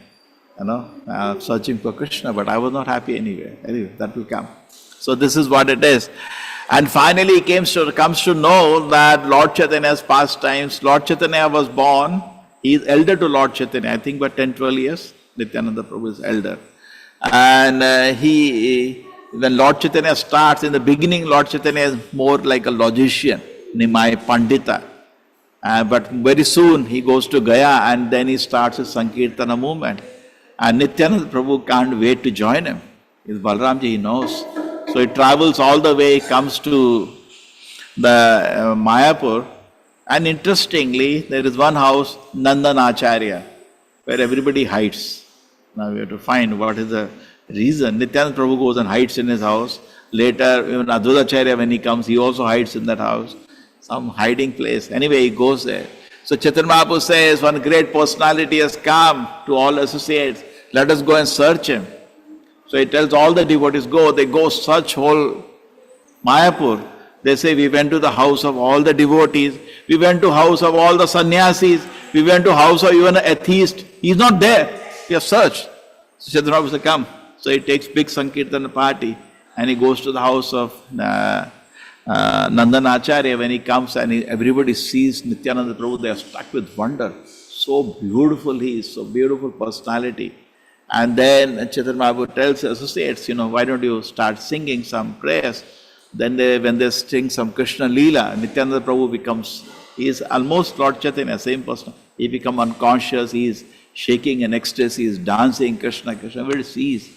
A: Searching for Krishna, but I was not happy anyway. Anyway, that will come. So this is what it is. And finally he comes to know that Lord Chaitanya's pastimes, Lord Chaitanya was born, he is elder to Lord Chaitanya, I think by 10-12 years, Nityananda Prabhu is elder. And when Lord Chaitanya starts, in the beginning Lord Chaitanya is more like a logician, Nimai Pandita. But very soon he goes to Gaya and then he starts his Sankirtana movement. And Nityananda Prabhu can't wait to join him. It's Balramji, he knows. So he travels all the way, comes to the Mayapur. And interestingly, there is one house, Nandanacharya, where everybody hides. Now we have to find what is the reason. Nityananda Prabhu goes and hides in his house. Later, even Advaitacharya, when he comes, he also hides in that house. Some hiding place. Anyway, he goes there. So Chaitanya Mahaprabhu says, one great personality has come to all associates. Let us go and search him. So he tells all the devotees, go. They go search whole Mayapur. They say, we went to the house of all the devotees. We went to house of all the sannyasis. We went to house of even an atheist. He's not there. We have searched. So Chaitanya Mahaprabhu said, come. So he takes big Sankirtana party and he goes to the house of Nandanacharya. When he comes and everybody sees Nityananda Prabhu, they are struck with wonder. So beautiful he is, so beautiful personality. And then Chaitanya Mahaprabhu tells associates, why don't you start singing some prayers? Then when they sing some Krishna Leela, Nityananda Prabhu he is almost Lord Chaitanya, same person. He becomes unconscious, he is shaking in ecstasy, he is dancing Krishna, everybody sees.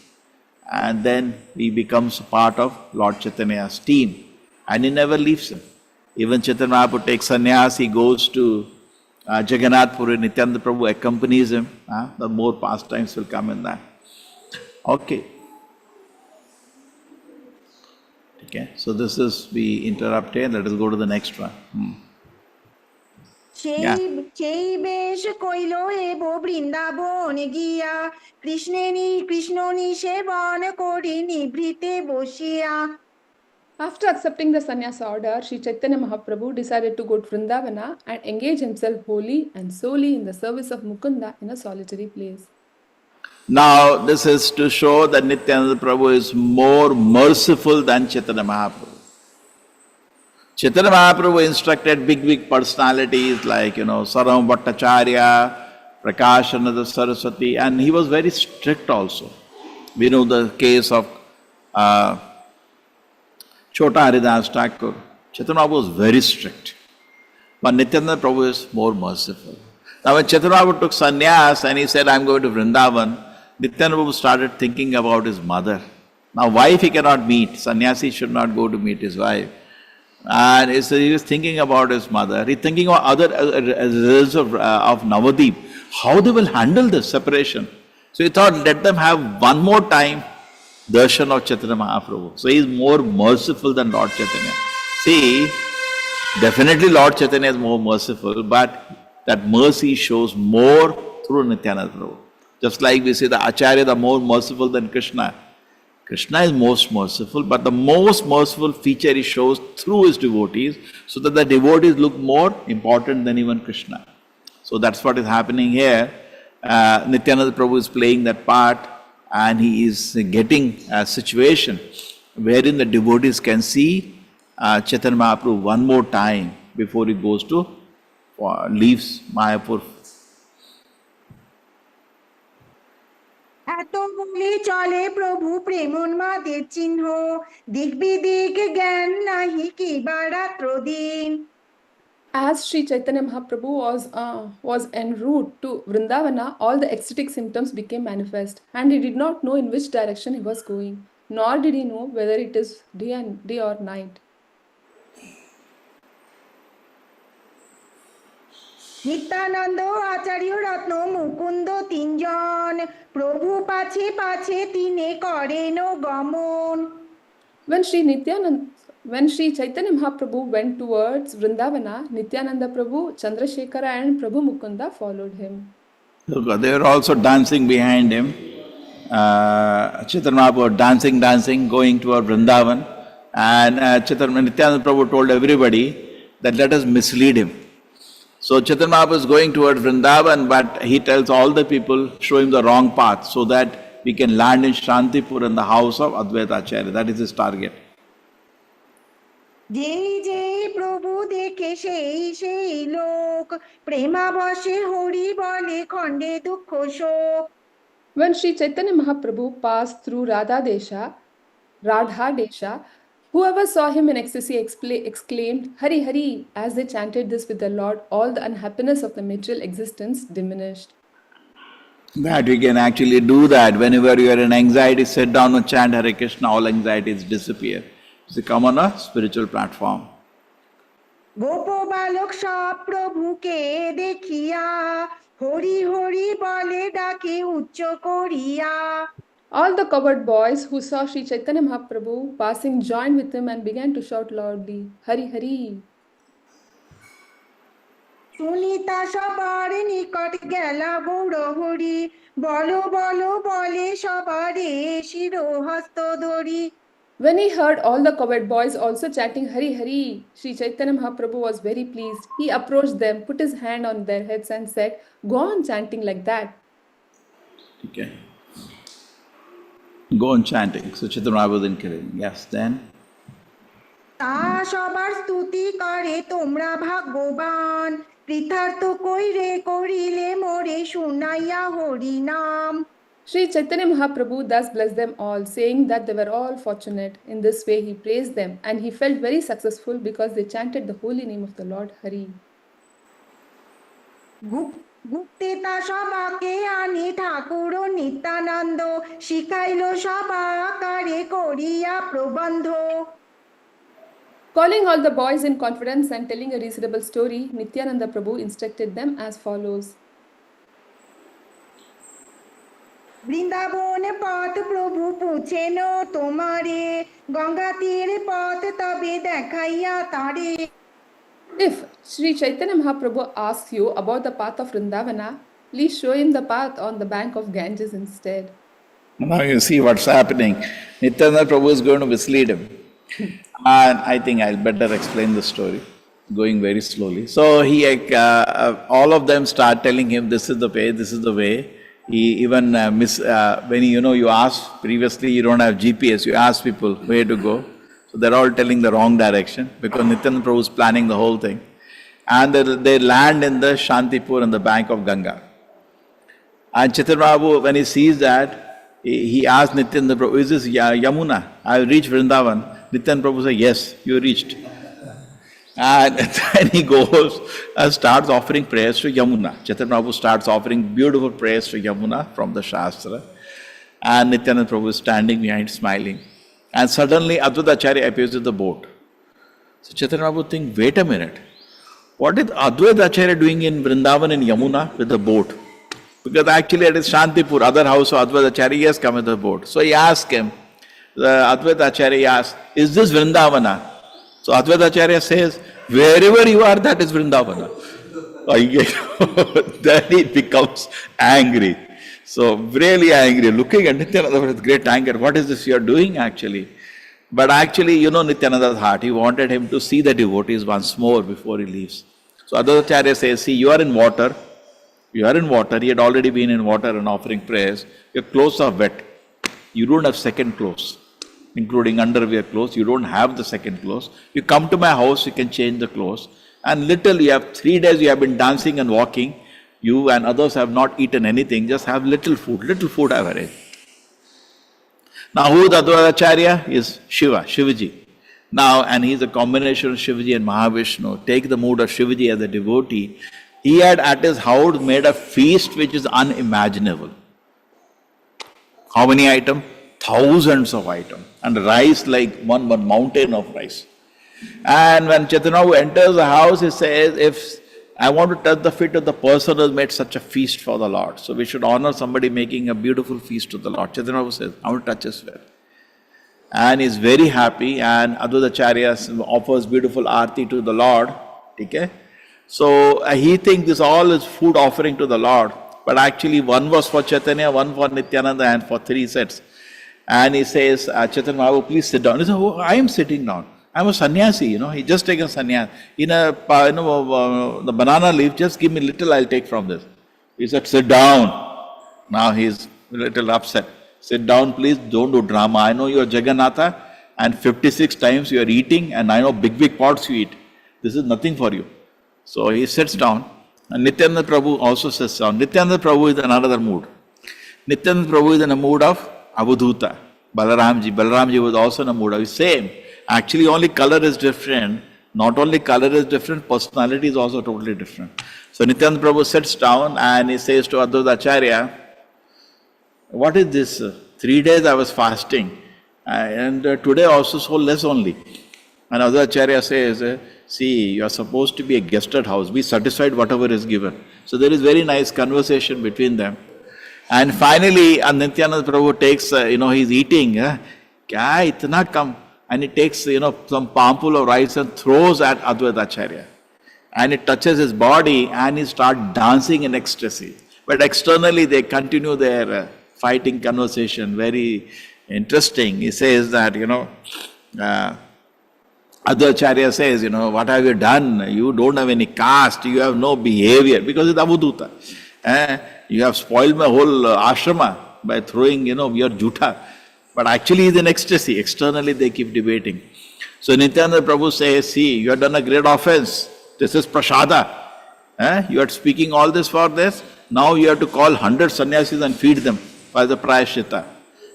A: And then he becomes part of Lord Chaitanya's team. And he never leaves him. Even Chaitanya Mahaprabhu takes sannyas, he goes to Jagannath Puri, Nityananda Prabhu accompanies him. The more pastimes will come in that. Okay. So this is, we interrupt here, let us go to the next one.
B: সেই বেশ কইল হেব বৃন্দাবন গিয়া কৃষ্ণনি সেবন করি নিভৃতে বসিয়া.
E: After accepting the sannyasa order, Sri Chaitanya Mahaprabhu decided to go to Vrindavana and engage himself wholly and solely in the service of Mukunda in a solitary place.
A: Now, this is to show that Nityananda Prabhu is more merciful than Chaitanya Mahaprabhu. Chaitanya Mahaprabhu instructed big personalities like, Saram Bhattacharya, Prakashananda Saraswati, and he was very strict also. We know the case of Chota Haridas Thakur. Chaitanya Mahaprabhu was very strict. But Nityananda Prabhu is more merciful. Now when Chaitanya Mahaprabhu took sannyas and he said, I'm going to Vrindavan, Nityananda Prabhu started thinking about his mother. Now wife he cannot meet. Sannyasi should not go to meet his wife. And he was thinking about his mother. He's thinking of other relatives of Navadip. How they will handle this separation. So he thought, let them have one more time darshan of Chaitanya Mahaprabhu. So he is more merciful than Lord Chaitanya. See, Definitely Lord Chaitanya is more merciful, but that mercy shows more through Nityananda Prabhu. Just like we say the Acharya are more merciful than Krishna. Krishna is most merciful, but the most merciful feature he shows through his devotees, so that the devotees look more important than even Krishna. So that's what is happening here. Nityananda Prabhu is playing that part, and he is getting a situation wherein the devotees can see Chaitanya Mahaprabhu one more time before he goes to leaves Mayapur.
B: এত বলে চলে প্রভু প্রেমোন্মাদের চিহ্ন দিক বিদিক জ্ঞান নাহি কি বা রাত্র দিন।
E: As Sri Chaitanya Mahaprabhu was en route to Vrindavana, all the ecstatic symptoms became manifest, and he did not know in which direction he was going, nor did he know whether it is day or night.
B: Nityananda আচার্য রত্ন মুকুন্দ তিনজন প্রভু পাছে পাছে তিনে করেন গমন।
E: When Sri Chaitanya Mahaprabhu went towards Vrindavana, Nityananda Prabhu, Chandrasekhara and Prabhu Mukunda followed him.
A: They were also dancing behind him. Chaitanya Mahaprabhu dancing, going toward Vrindavan. And Nityananda Prabhu told everybody that let us mislead him. So Chaitanya Mahaprabhu is going towards Vrindavan, but he tells all the people, show him the wrong path, so that we can land in Shantipur in the house of Advaita Acharya. That is his target.
B: যেই যেই প্রভু দেখে সেই সেই লোক প্রেমাবশে হরি বলে খণ্ডে দুঃখ শোক।
E: When Sri Chaitanya Mahaprabhu passed through Radha Desha, whoever saw him in ecstasy exclaimed, Hari Hari. As they chanted this with the Lord, all the unhappiness of the material existence diminished.
A: That we can actually do that. Whenever you are in anxiety, sit down and chant Hare Krishna, all anxieties disappear. So come on a spiritual platform.
B: গোপ বালক সব প্রভুকে দেখিয়া হরি হরি বলে ডাকে উচ্চ করিয়া।
E: All the cowherd boys who saw Sri Chaitanya Mahaprabhu passing joined with him and began to shout loudly, Hari Hari.
B: Sunita সবার নিকট গেলা গৌর হরি বলো বলো বলে সবারে শিরোহস্ত ধরি।
E: When he heard all the cowherd boys also chanting Hari Hari, Sri Chaitanya Mahaprabhu was very pleased. He approached them, put his hand on their heads and said, go on chanting like that.
A: Okay. Go on chanting. So Chaitanya Mahaprabhu was encouraging. Yes, then?
B: তা সবার স্তুতি করে তোমরা ভাগ্যবান পৃথার্থ কইরে করিলে মোরে শুনাইয়া হরি নাম।
E: Sri Chaitanya Mahaprabhu thus blessed them all, saying that they were all fortunate. In this way he praised them, and he felt very successful because they chanted the holy name of the Lord Hari.
B: গুপ্তে তা সবাকে আনি ঠাকুর নিত্যানন্দ শিখাইল সবাকারে করিয়া প্রবন্ধ।
E: Calling all the boys in confidence and telling a reasonable story, Nityananda Prabhu instructed them as follows.
B: Vrindavan পথ প্রভু পুছেন তোমারে গঙ্গা তীর পথ তবে দেখাইয়া তারে।
E: If Sri Chaitanya Mahaprabhu asks you about the path of Vrindavana, please show him the path on the bank of Ganges instead.
A: Now you see what's happening. Nityananda Prabhu is going to mislead him. And I think I'll better explain the story, going very slowly. So all of them start telling him, this is the way, this is the way. He even, when you ask previously, you don't have GPS, you ask people where to go. So they're all telling the wrong direction because Nityananda Prabhu is planning the whole thing. And they land in the Shantipur on the bank of Ganga. And Chaitanya Prabhu, when he sees that, he asked Nityananda Prabhu, is this Yamuna? I reached Vrindavan. Nityananda Prabhu said, yes, you reached. And then he goes and starts offering prayers to Yamuna. Chaitanya Prabhu starts offering beautiful prayers to Yamuna from the Shastra. And Nityananda Prabhu is standing behind smiling. And suddenly Advaita Acharya appears with the boat. So Chaitanya Prabhu thinks, wait a minute. What is Advaita Acharya doing in Vrindavan in Yamuna with the boat? Because actually it is Shantipur, other house of Advaita Acharya, he has come with the boat. So he asked him, Advaita Acharya asked, is this Vrindavana? So Advaita Acharya says, Wherever you are, that is Vrindavana. Then he becomes angry. So really angry, looking at Nityananda with great anger. What is this you are doing actually? But actually, you know Nityananda's heart. He wanted him to see the devotees once more before he leaves. So Advaitacharya says, see, you are in water. You are in water. He had already been in water and offering prayers. Your clothes are wet. You don't have second clothes, including underwear clothes. You don't have the second clothes. You come to my house, you can change the clothes. And little, you have 3 days you have been dancing and walking. You and others have not eaten anything, just have little food. Little food I've arranged. Now who is Advaitacharya? Is Shiva, Shivaji. Now, and he's a combination of Shivaji and Mahavishnu. Take the mood of Shivaji as a devotee. He had at his house made a feast which is unimaginable. How many items? Thousands of items. And rice like one mountain of rice. And when Chaitanya enters the house, he says, if I want to touch the feet of the person who has made such a feast for the Lord. So we should honor somebody making a beautiful feast to the Lord. Chaitanya says, I want to touch his feet. And he's very happy, and Advaitacharya offers beautiful arti to the Lord. Okay? So he thinks this all is food offering to the Lord. But actually one was for Chaitanya, one for Nityananda, and for 3 sets. And he says, Chaitanya Mahaprabhu, please sit down. He says, oh, I am sitting down. I'm a sannyasi, he just taken sannyas. In a, the banana leaf, just give me little, I'll take from this. He said, sit down. Now he's a little upset. Sit down, please, don't do drama. I know you are Jagannatha, and 56 times you are eating, and I know big pots you eat. This is nothing for you. So he sits down, and Nityananda Prabhu also sits down. Nityananda Prabhu is in another mood. Nityananda Prabhu is in a mood of Avadhuta. Balaramji was also in a mood of the same. Actually, only color is different. Not only color is different, personality is also totally different. So Nityananda Prabhu sits down and he says to Advaitacharya, what is this? 3 days I was fasting, and today also so less only. And Advaitacharya says, see, you are supposed to be a guested house. Be satisfied whatever is given. So there is very nice conversation between them. And finally, Nityananda Prabhu takes, he's eating. Kya itna kam? And he takes, some palmful of rice and throws at Advaitacharya. And it touches his body and he starts dancing in ecstasy. But externally they continue their fighting conversation, very interesting. He says that, Advaitacharya says, what have you done? You don't have any caste, you have no behavior, because it's Avadhuta. You have spoiled my whole ashrama by throwing, your jutha. But actually he's in ecstasy. Externally they keep debating. So Nityananda Prabhu says, see, you have done a great offense. This is prasada. You are speaking all this for this. Now you have to call 100 sannyasis and feed them for the prayashita.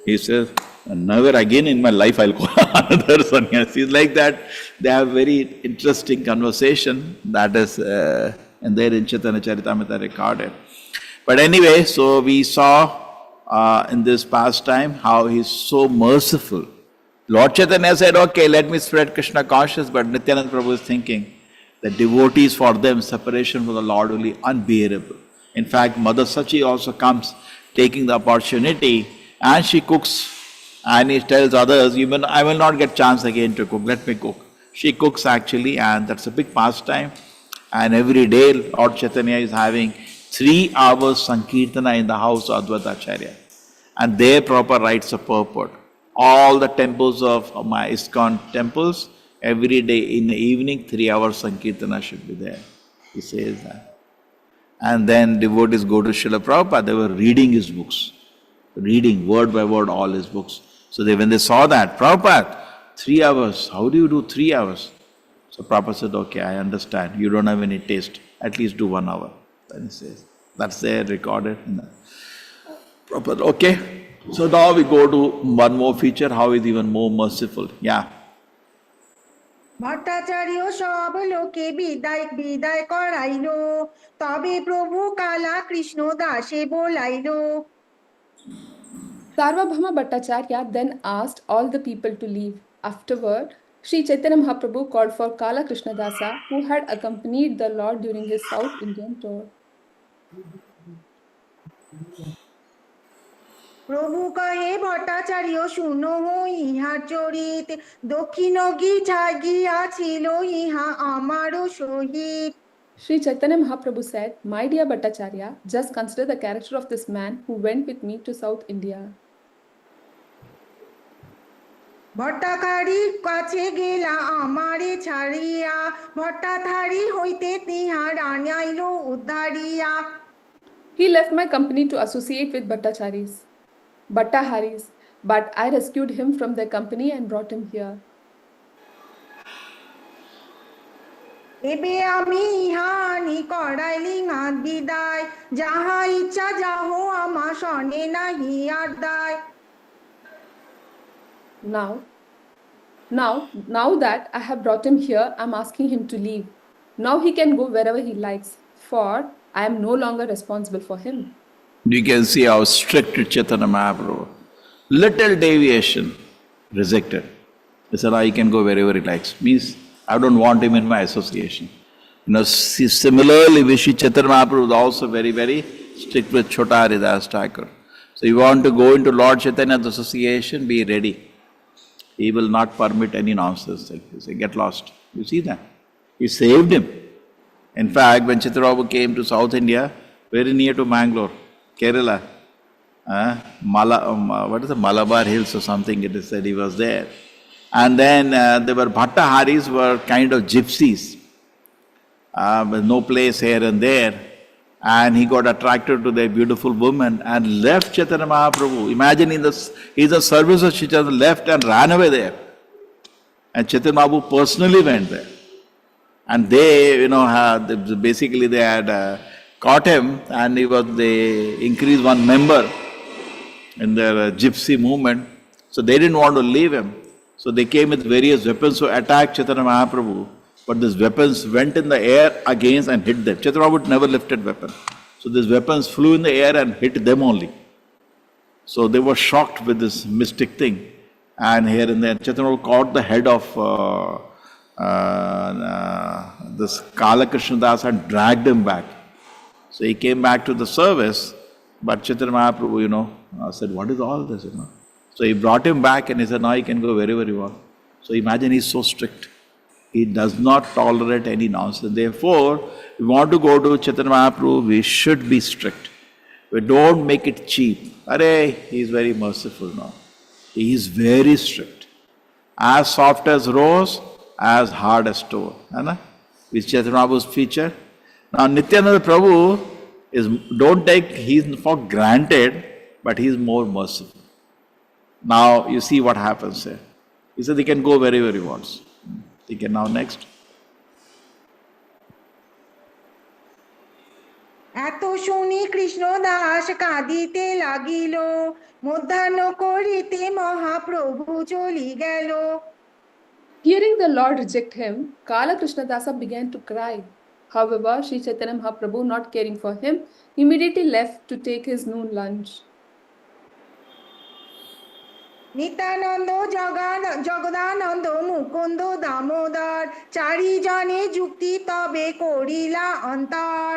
A: He says, never again in my life I'll call another sannyasis. Like that, they have very interesting conversation. That is and there in Chaitanya Charitamrita recorded. But anyway, so we saw in this pastime how he is so merciful. Lord Chaitanya said, okay, let me spread Krishna consciousness, but Nityananda Prabhu is thinking that devotees, for them, separation from the Lord will be unbearable. In fact, Mother Sachi also comes taking the opportunity, and she cooks, and he tells others, I will not get chance again to cook, let me cook. She cooks actually, and that's a big pastime. And every day Lord Chaitanya is having 3 hours Sankirtana in the house of Advaitacharya. And their proper rites of purport. All the temples of my ISKCON temples, every day in the evening, 3 hours Sankirtana should be there. He says that. And then devotees go to Srila Prabhupada, they were reading his books. Reading word by word all his books. So when they saw that, Prabhupada, 3 hours, how do you do 3 hours? So Prabhupada said, okay, I understand, you don't have any taste, at least do 1 hour. Then he says, that's there recorded. Prabhupada, okay. So now we go to one more feature, how is even more merciful. Yeah.
B: Bhattacharya সব লোকে বিদায় করাইল, তবে প্রভু কালা কৃষ্ণ দাসে বলাইল।
E: Sarvabhauma Bhattacharya then asked all the people to leave. Afterward, Sri Chaitanya Mahaprabhu called for Kala Krishnadasa, who had accompanied the Lord during his South Indian tour.
B: প্রভু কহে ভট্টাচার্য শুনো ইহার চরিত দক্ষিণ গীতা গিয়াছিল ইহা আমারও সহিত।
E: Sri Chaitanya Mahaprabhu said, "My dear Bhattacharya, just consider the character of this man who went with me to South India."
B: ভট্টাকারীর কাছে গেলা আমারে ছাড়িয়া ভট্টাধারী হইতে Tihar আনাইল উদ্ধারিয়া।
E: He left my company to associate with Bhattaharis, but I rescued him from their company and brought him here.
B: এবে আমি ইহানি করাইলি হাত বিদায় যাহা ইচ্ছা যাহ আমার শনে নাহি আর দায়।
E: Now that I have brought him here, I'm asking him to leave. Now he can go wherever he likes, for I am no longer responsible for him.
A: You can see how strict Chaitanya Mahaprabhu. Little deviation, rejected. He said, he can go wherever he likes. Means, I don't want him in my association. Similarly, Vishi Chaitanya Mahaprabhu is also very, very strict with Chota Haridas Thakur. So you want to go into Lord Chaitanya's association, be ready. He will not permit any nonsense. He say, get lost. You see that? He saved him. In fact, when Chitrababu came to South India, very near to Mangalore, Kerala, what is the Malabar Hills or something, it is said he was there. And then there were Bhattaharis were kind of gypsies, with no place here and there. And he got attracted to their beautiful woman and left Chaitanya Mahaprabhu. Imagine he's a service of Chaitanya, left and ran away there. And Chaitanya Mahaprabhu personally went there. And they, basically they had caught him and they increased one member in their gypsy movement. So they didn't want to leave him. So they came with various weapons to attack Chaitanya Mahaprabhu. But these weapons went in the air against and hit them. Chaitanya Mahaprabhu never lifted weapon. So these weapons flew in the air and hit them only. So they were shocked with this mystic thing. And here and there, Chaitanya Mahaprabhu caught the head of this Kala Krishnadas and dragged him back. So he came back to the service, but Chaitanya Mahaprabhu, said, what is all this, So he brought him back and he said, now you can go wherever you want. So imagine he's so strict. He does not tolerate any nonsense. Therefore, if we want to go to Chaitanya Mahaprabhu, we should be strict. We don't make it cheap. He is very merciful now. He is very strict. As soft as rose, as hard as stone. With Chaitanya Mahaprabhu's feature. Now Nityananda Prabhu don't take, he's for granted, but he's more merciful. Now you see what happens here. He said he can go wherever he wants. He can now next.
B: এত শুনি কৃষ্ণ দাস কাঁদিতে লাগিল মধ্যাহ্ন করিতে মহাপ্রভু চলি গেল।
E: Hearing the Lord reject him, Kala Krishnadasa began to cry. However, Sri Chaitanya Mahaprabhu, not caring for him, immediately left to take his noon lunch.
B: Nityananda Jagadananda Mukunda Damodar চারিজনে যুক্তি তবে করিলা অন্তর।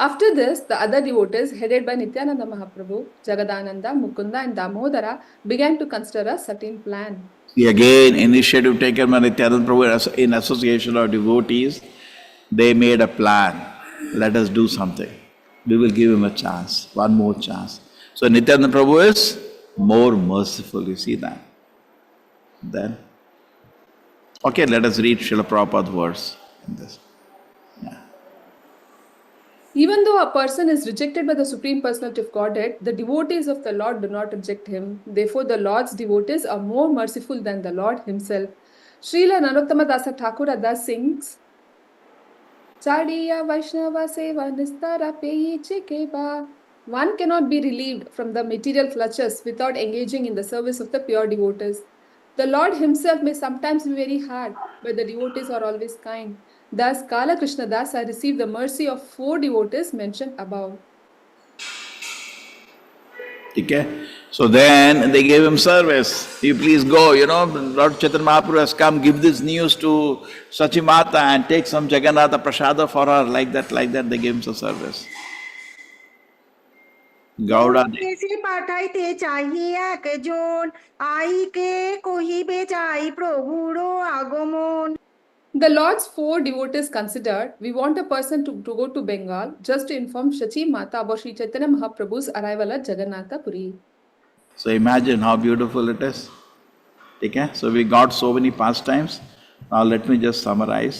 E: After this, the other devotees, headed by Nityananda Mahaprabhu, Jagadananda, Mukunda and Damodara, began to consider a certain plan.
A: See again, initiative taken by Nityananda Prabhu in association of devotees, they made a plan. Let us do something. We will give him a chance, one more chance. So Nityananda Prabhu is more merciful, you see that. Then, okay, let us read Srila Prabhupada's verse in this.
E: Even though a person is rejected by the Supreme Personality of Godhead, the devotees of the Lord do not reject him. Therefore, the Lord's devotees are more merciful than the Lord himself. Srila Narottama Dasa Thakur thus sings, Chadiya Vaishnava Seva Nistara Peyi Chikeba. One cannot be relieved from the material clutches without engaging in the service of the pure devotees. The Lord himself may sometimes be very hard, but the devotees are always kind. Thus, Kala Krishnadasa received the mercy of 4 devotees mentioned above.
A: Okay? So then they gave him service. You please go, Lord Chaitanya Mahaprabhu has come, give this news to Sachimata and take some Jagannatha Prasada for her, like that, they gave him some service. Gauda
B: দেশে পাঠাইতে চাহি একজন, আইকে কহিবে চাই প্রভুর আগমন।
E: The Lord's four devotees considered, we want a person to go to Bengal just to inform Shachi Mata about Sri Chaitanya Mahaprabhu's arrival at Jagannatha Puri.
A: So imagine how beautiful it is. Okay? So we got so many pastimes. Now let me just summarize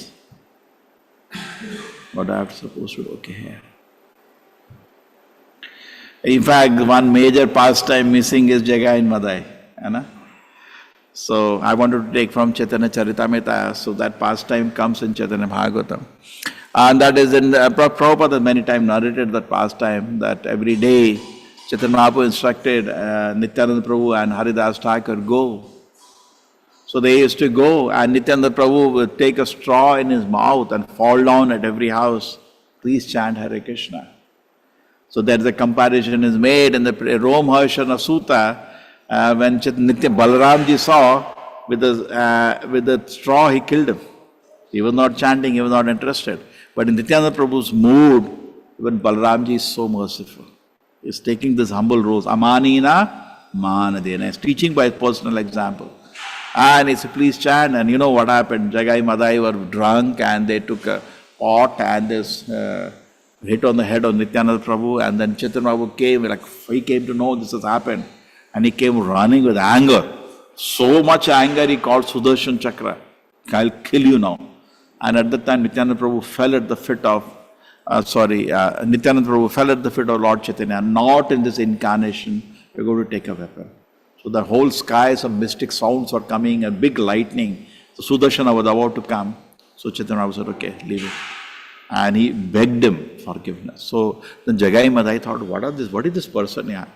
A: what I am supposed to do. Okay, here. In fact, one major pastime missing is Jagai in Madai. So I wanted to take from Chaitanya Charitamrita, so that pastime comes in Chaitanya Bhagavatam. And that is in Prabhupada many times narrated that pastime, that every day Chaitanya Mahaprabhu instructed Nityananda Prabhu and Haridas Thakur, go. So they used to go, and Nityananda Prabhu would take a straw in his mouth and fall down at every house. Please chant Hare Krishna. So there's a comparison is made in the Rom Harshana Sutta, when Balaramji saw with the straw, he killed him. He was not chanting, he was not interested. But in Nityananda Prabhu's mood, even Balaramji is so merciful. He's taking this humble rose, Amanina Manadena. He's teaching by personal example. And he said, please chant. And you know what happened? Jagai Madai were drunk and they took a pot and this hit on the head of Nityananda Prabhu. And then Chaitanya Prabhu came, like he came to know this has happened. And he came running with anger. So much anger he called Sudarshan Chakra. I'll kill you now. And at that time Nityananda Prabhu fell at the feet of, Nityananda Prabhu fell at the feet of Lord Chaitanya. Not in this incarnation, you're going to take a weapon. So the whole skies of mystic sounds were coming, a big lightning. So Sudarshana was about to come. So Chaitanya Prabhu said, okay, leave it. And he begged him forgiveness. So then Jagai Madai thought, what is this person here?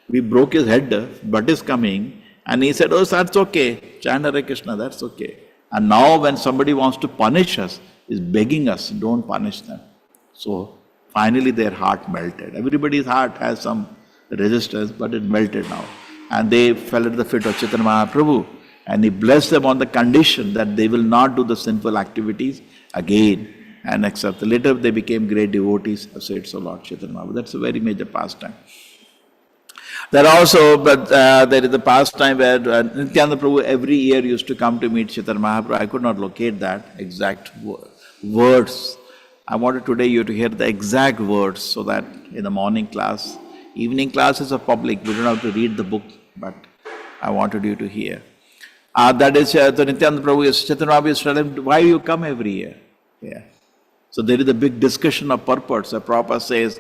A: We broke his head, but is coming. And he said, oh, that's okay. Chant Hare Krishna, that's okay. And now when somebody wants to punish us, is begging us, don't punish them. So finally their heart melted. Everybody's heart has some resistance, but it melted now. And they fell at the feet of Chaitanya Mahaprabhu. And he blessed them on the condition that they will not do the sinful activities again. And accept. Later they became great devotees of saints of Lord Chaitanya Mahaprabhu. That's a very major pastime. There also, there is a pastime where Nityananda Prabhu every year used to come to meet Chaitanya Mahaprabhu. I could not locate that exact words. I wanted today you to hear the exact words so that in the morning class, evening classes are public, we don't have to read the book, but I wanted you to hear. That is, the Nityananda Prabhu, Chaitanya Mahaprabhu used to tell him, why you come every year? Yeah. So there is a big discussion of purpose. The Prabhupada says,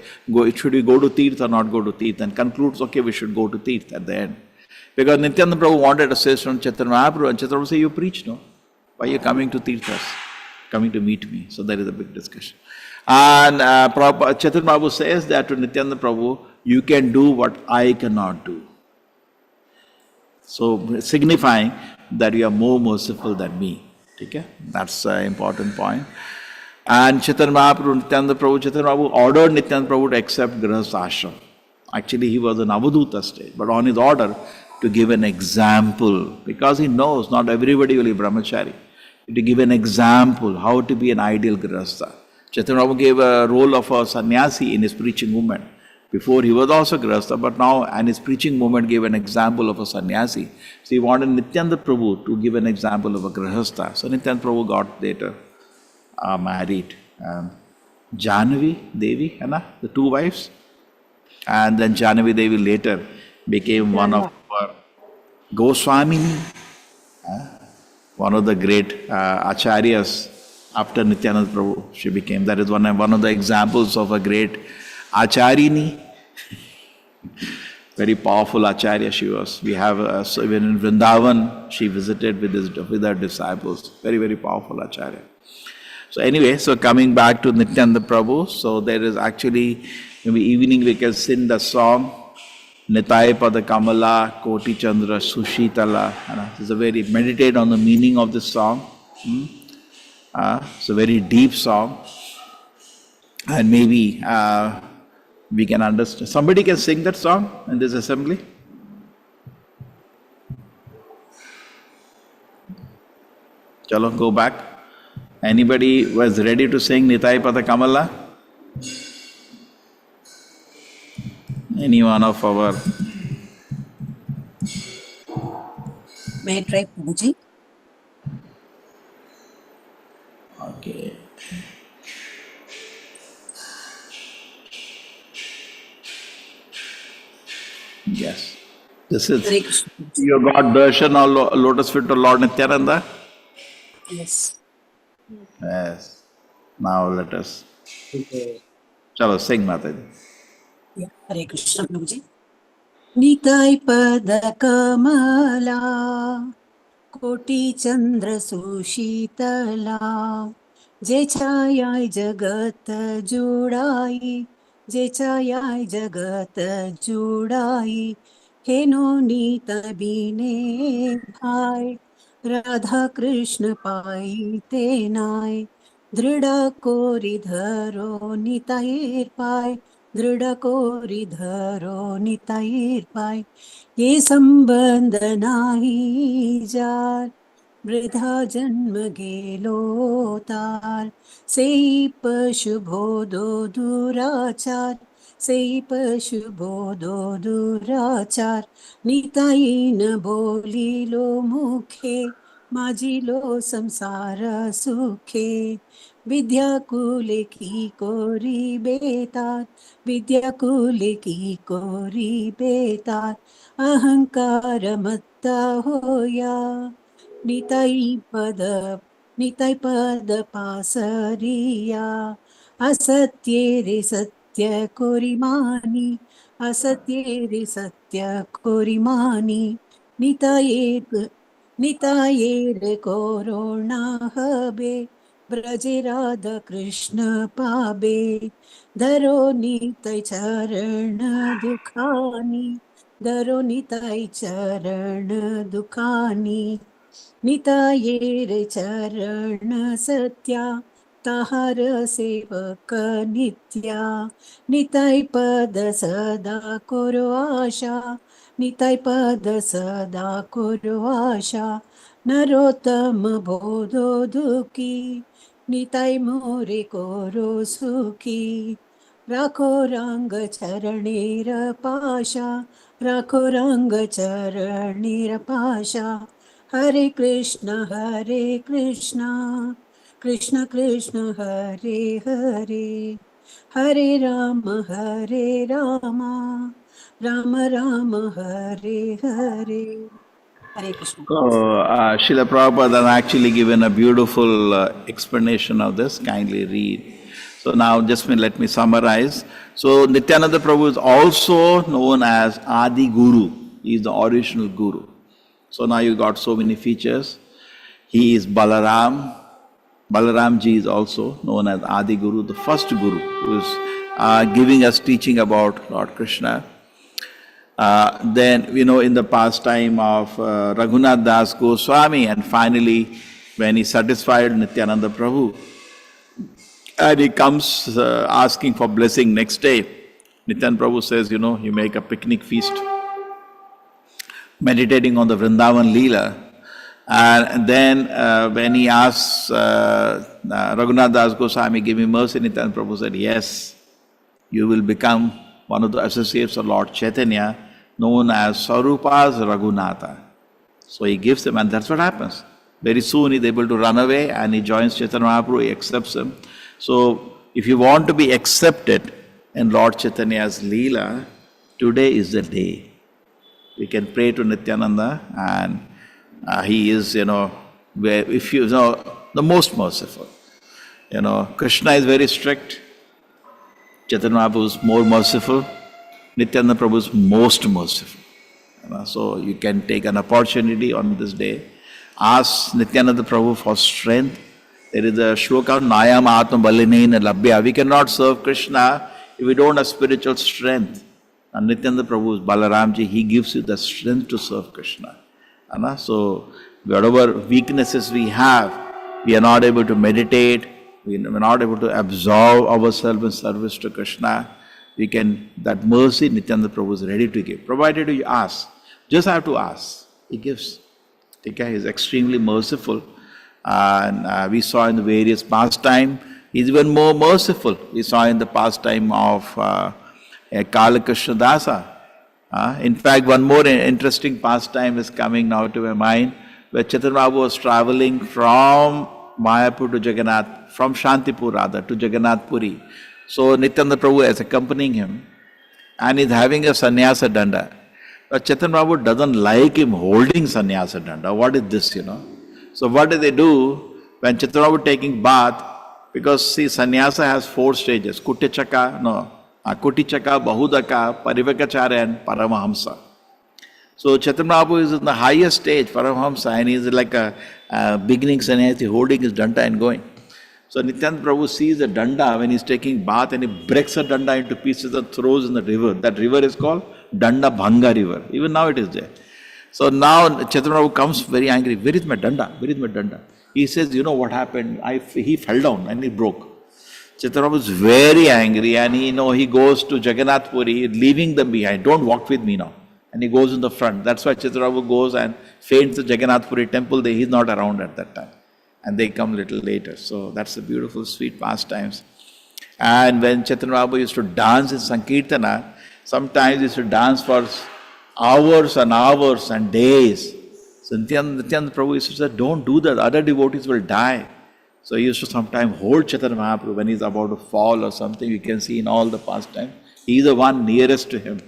A: should we go to Tirth or not go to Tirth? And concludes, okay, we should go to Tirth at the end. Because Nityananda Prabhu wanted a say from Chaitanya Mahaprabhu, and Chaitanya Prabhu said, you preach, no? Why are you coming to Tirthas? Coming to meet me. So there is a big discussion. And Chaitanya Mahaprabhu says that to Nityananda Prabhu, you can do what I cannot do. So signifying that you are more merciful than me. Okay? That's an important point. And Chaitanya Mahaprabhu, Nityananda Prabhu, Chaitanya Mahaprabhu ordered Nityananda Prabhu to accept Grihastha ashram. Actually, he was an Avaduta stage, but on his order to give an example, because he knows not everybody will be brahmachari. To give an example how to be an ideal Grihastha. Chaitanya Prabhu gave a role of a sannyasi in his preaching movement. Before he was also Grihastha, but now and his preaching movement gave an example of a sannyasi. So he wanted Nityananda Prabhu to give an example of a Grihastha. So Nityananda Prabhu got later married Jahnavi Devi, the two wives. And then Jahnavi Devi later became one of our Goswamini, one of the great acharyas after Nityananda Prabhu. She became, that is one of the examples of a great acharini. Very powerful acharya she was. We have, so even in Vrindavan, she visited with her disciples. Very, very powerful acharya. So anyway, so coming back to Nityananda Prabhu, so there is actually, maybe evening we can sing the song, Nitai Pada Kamala, Koti Chandra, Sushitala. It's a very, meditate on the meaning of this song. It's a very deep song. And maybe we can understand. Somebody can sing that song in this assembly? Chalo, go back. Anybody was ready to sing Nitai Pada Kamala? Any one of our...
H: May I try, Prabhuji?
A: Okay. Yes. This is...
H: Hare Krishna.
A: You got darshan or lotus feet of Lord Nityananda?
H: Yes.
A: Yes. Now let us... Chalo, sing Mataji.
H: Yeah. Hare Krishna, Prabhuji. Nitai pada kamala, koti chandra sushitala, je chayai jagat judai, je chayai jagat judai, heno nita bine bhai, Radha Krishna pai tenai, drida kori dharo nitair pai, दृढ़ कोरि धरो निताईर पाय ये संबंध नाही jar वृथा जन्म गेलो तार सेई पशु बोधो दुराचार सेई पशु बोधो दुराचार निताई न बोलिलो मुखे माजिलो संसार सुखे विद्याकुले की कोरी बेतार विद्याकुले की कोरी बेतार अहंकार मत्ता होया निताई पद पासरिया असत्ये रे सत्य कोरिमानी असत्ये रे सत्य कोरिमानी निताये रे कोरोना हबे ब्रजे राधा कृष्ण पाबे धरो निताई चरण दुखानी धरो निताई चरण दुखानी निताये रे चरण सत्या ताहार सेवक नित्या निताई पद सदा कुरु आशा निताई पद सदा कुरु आशा नरोत्तम बोधो दुखी निताई मोरे कोरो सुखी राखो रंग चरणेर पाशा राखो रंग चरणेर पाशा हरे Krishna Krishna Krishna Hare Hare Hare Ram Ram Ram Hare Hare Hare Krishna
A: So, Srila Prabhupada has actually given a beautiful explanation of this. Kindly read. So now just let me summarize. So Nityananda Prabhu is also known as Adi Guru. He is the original Guru. So now you got so many features. He is Balaram. Balaram ji is also known as Adi Guru, the first Guru, who is giving us teaching about Lord Krishna. Then, in the pastime of Raghunath Das Goswami, and finally, when he satisfied Nityananda Prabhu, and he comes asking for blessing next day, Nityananda Prabhu says, you make a picnic feast, meditating on the Vrindavan Leela. And then when he asks Raghunath Das Goswami, give me mercy, Nityananda Prabhu said, yes, you will become one of the associates of Lord Chaitanya, known as Sarupa's Raghunatha. So he gives him, and that's what happens. Very soon he's able to run away and he joins Chaitanya Mahaprabhu, he accepts him. So if you want to be accepted in Lord Chaitanya's Leela, today is the day. We can pray to Nityananda, and he is, if you know, the most merciful. Krishna is very strict. Chaitanya Mahaprabhu is more merciful. Nityananda Prabhu is most merciful. So you can take an opportunity on this day. Ask Nityananda Prabhu for strength. There is a shloka, Nayam Atma Balinena Labhya. We cannot serve Krishna if we don't have spiritual strength. And Nityananda Prabhu is Balaramji, he gives you the strength to serve Krishna. So whatever weaknesses we have, we are not able to meditate, we are not able to absorb ourselves in service to Krishna. We can, that mercy Nityananda Prabhu is ready to give, provided you ask. Just have to ask, he gives. Okay? He is extremely merciful. And we saw in the various pastime, he is even more merciful. We saw in the pastime of Kala Krishnadasa. In fact, one more interesting pastime is coming now to my mind, where Chaitanya Mahaprabhu was traveling from Mayapur to Jagannath, from Shantipur rather, to Jagannath Puri. So Nityananda Prabhu is accompanying him and is having a sannyasa danda. But Chaitanya Mahaprabhu doesn't like him holding sannyasa danda. What is this, So what do they do when Chaitanya Mahaprabhu taking bath? Because see, sannyasa has 4 stages. Kutichaka, Bahudaka, Parivakacharya and Paramahamsa. So Chaitanya Mahaprabhu is in the highest stage, Paramahamsa, and he is like a beginning sannyasi holding his danda and going. So Nityananda Prabhu sees the danda when he's taking bath and he breaks the danda into pieces and throws in the river. That river is called Danda Bhanga river. Even now it is there. So now Chaitanya Prabhu comes very angry. Where is my danda? Where is my danda? He says, you know what happened? He fell down and he broke. Chaitanya Prabhu is very angry and he goes to Jagannath Puri, leaving them behind. Don't walk with me now. And he goes in the front. That's why Chaitanya Prabhu goes and faints the Jagannath Puri temple. He's not around at that time. And they come little later. So that's the beautiful, sweet pastimes. And when Chaitanya Mahaprabhu used to dance in Sankirtana, sometimes he used to dance for hours and hours and days. So Nityananda Prabhu used to say, don't do that, other devotees will die. So he used to sometimes hold Chaitanya Mahaprabhu when he's about to fall or something. You can see in all the pastimes. He's the one nearest to him,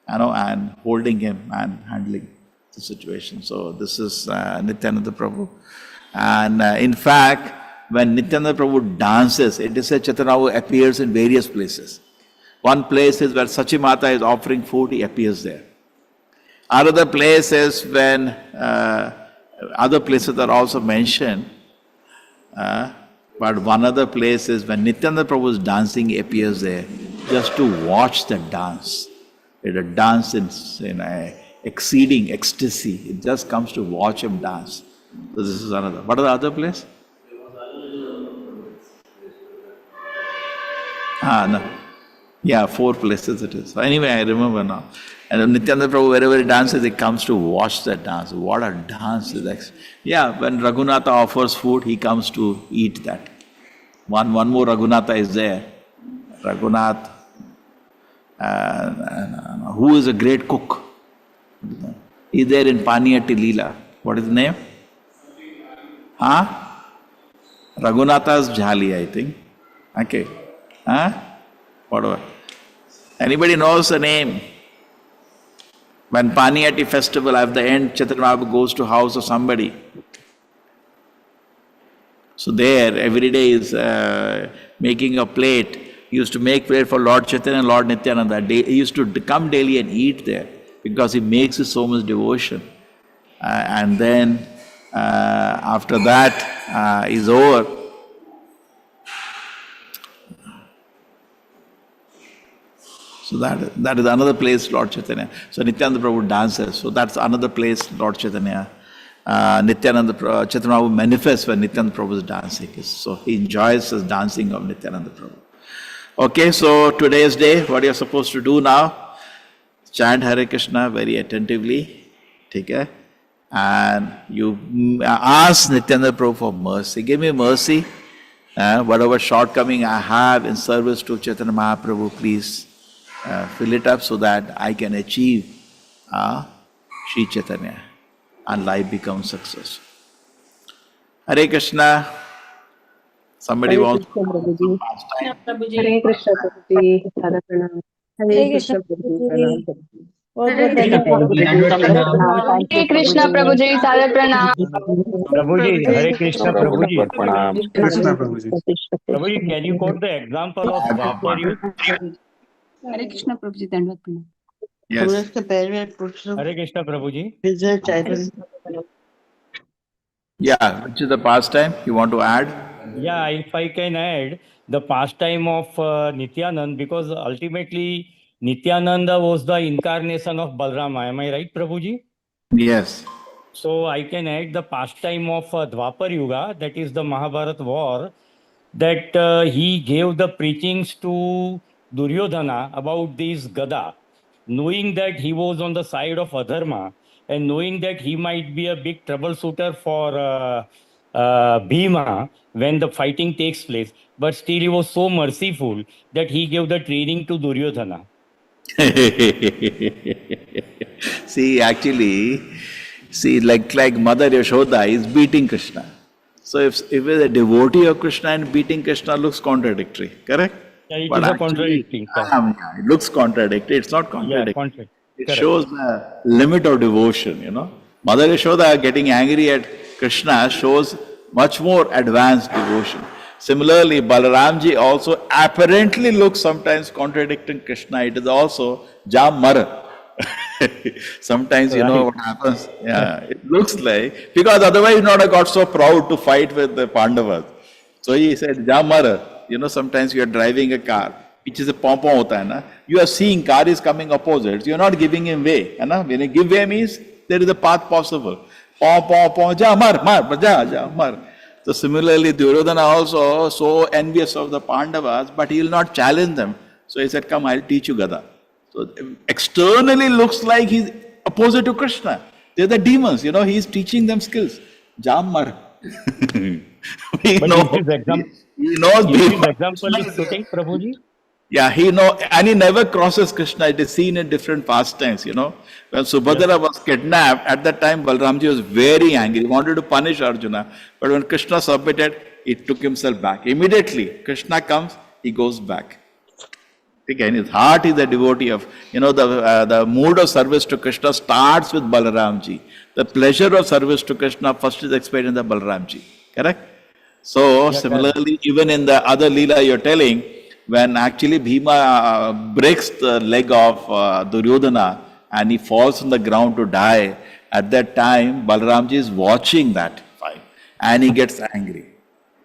A: and holding him and handling the situation. So this is Nityananda Prabhu. And in fact, when Nityananda Prabhu dances, it is said Chaitanya Mahaprabhu appears in various places. One place is where Sachi Mata is offering food, he appears there. Another place is when, other places are also mentioned, but one other place is when Nityananda Prabhu is dancing, he appears there just to watch the dance. It a dance in exceeding ecstasy. It just comes to watch him dance. So this is another. What are the other place? No. Yeah, 4 places it is. So anyway, I remember now. And Nityananda Prabhu, wherever he dances, he comes to watch that dance. What a dance is that. Yeah, when Raghunatha offers food, he comes to eat that. One more Raghunatha is there. Raghunath, who is a great cook. He is there in Paniyati Leela. What is his name? Raghunatha's Jhali, I think. Okay. Whatever. Anybody knows the name? When Paniyati festival, at the end, Chaitanya Mahaprabhu goes to house of somebody. So there, every day is making a plate. He used to make plate for Lord Chaitanya and Lord Nityananda. He used to come daily and eat there because he makes so much devotion. And then after that is over. So that is another place, Lord Chaitanya. So Nityananda Prabhu dances. So that's another place, Lord Chaitanya. Chaitanya Mahaprabhu manifests when Nityananda Prabhu is dancing. So he enjoys the dancing of Nityananda Prabhu. Okay, so today's day, what you are supposed to do now? Chant Hare Krishna very attentively. Okay? And you ask Nityananda Prabhu for mercy. Give me mercy. Whatever shortcoming I have in service to Chaitanya Mahaprabhu, please fill it up so that I can achieve Sri Chaitanya and life becomes successful. Hare Krishna. Somebody
C: Hare
A: wants
C: Krishna, Prabhuji.
I: Hare Krishna Prabhuji, Radha Pranam.
C: Hare Krishna, Prabhuji. Pranam, Prabhuji.
I: Hare Krishna Prabhuji, Radha Pranam. Thank you,
D: Hare Krishna
I: Prabhuji.
D: Prabhuji, Sada Pranam.
F: Prabhuji, Hare Krishna Prabhuji.
G: Krishna Prabhuji.
F: Prabhuji, can you quote the example of Dwapar youth?
H: Hare Krishna Prabhuji, Dandvat Pranam.
A: Yes.
F: Hare Krishna Prabhuji.
A: Yeah, which is the pastime you want to add?
F: Yeah, if I can add the pastime of Nityananda, because ultimately Nityananda was the incarnation of Balrama. Am I right, Prabhuji?
A: Yes.
F: So I can add the pastime of Dwapar Yuga, that is the Mahabharat war, that he gave the preachings to Duryodhana about this Gada, knowing that he was on the side of Adharma and knowing that he might be a big troubleshooter for Bhima when the fighting takes place. But still he was so merciful that he gave the training to Duryodhana.
A: See, actually, see, like Mother Yashoda is beating Krishna. So if a devotee of Krishna and beating Krishna looks contradictory, correct?
F: Yeah, it
A: But
F: is a
A: actually,
F: contradicting. Correct.
A: yeah, it looks contradictory. It's not
F: Yeah,
A: contradictory.
F: contrary.
A: It
F: Correct.
A: shows the limit of devotion, you know. Mother Yashoda getting angry at Krishna shows much more advanced devotion. Similarly, Balaramji also apparently looks sometimes contradicting Krishna. It is also Jamar. Sometimes you know
F: Right.
A: what happens. Yeah, it looks like, because otherwise he would not have got so proud to fight with the Pandavas. So he said, Jamar, you know, sometimes you are driving a car, which is a pom-pom hota hai na. You are seeing car is coming opposite, you are not giving him way. Hai na? When you give way means there is a path possible. Pom, ja, mar. So similarly, Duryodhana also so envious of the Pandavas, but he will not challenge them. So he said, come, I'll teach you Gada. So externally looks like he's opposite to Krishna. They're the demons, you know, he's teaching them skills. Jamar. He
F: But
A: knows,
F: is this example,
A: he knows
F: is this
A: demons.
F: example is suiting, Prabhuji?
A: Yeah, he know, and he never crosses Krishna. It is seen in different pastimes, you know. When Subhadra was kidnapped, at that time Balramji was very angry. He wanted to punish Arjuna. But when Krishna submitted, he took himself back. Immediately, Krishna comes, he goes back. Again, his heart is a devotee of, you know, the mood of service to Krishna starts with Balaramji. The pleasure of service to Krishna first is experienced in the Balaramji. Correct? So, similarly, even in the other Leela you're telling, when actually Bhima breaks the leg of Duryodhana and he falls on the ground to die, at that time Balaramji is watching that fight and he gets angry.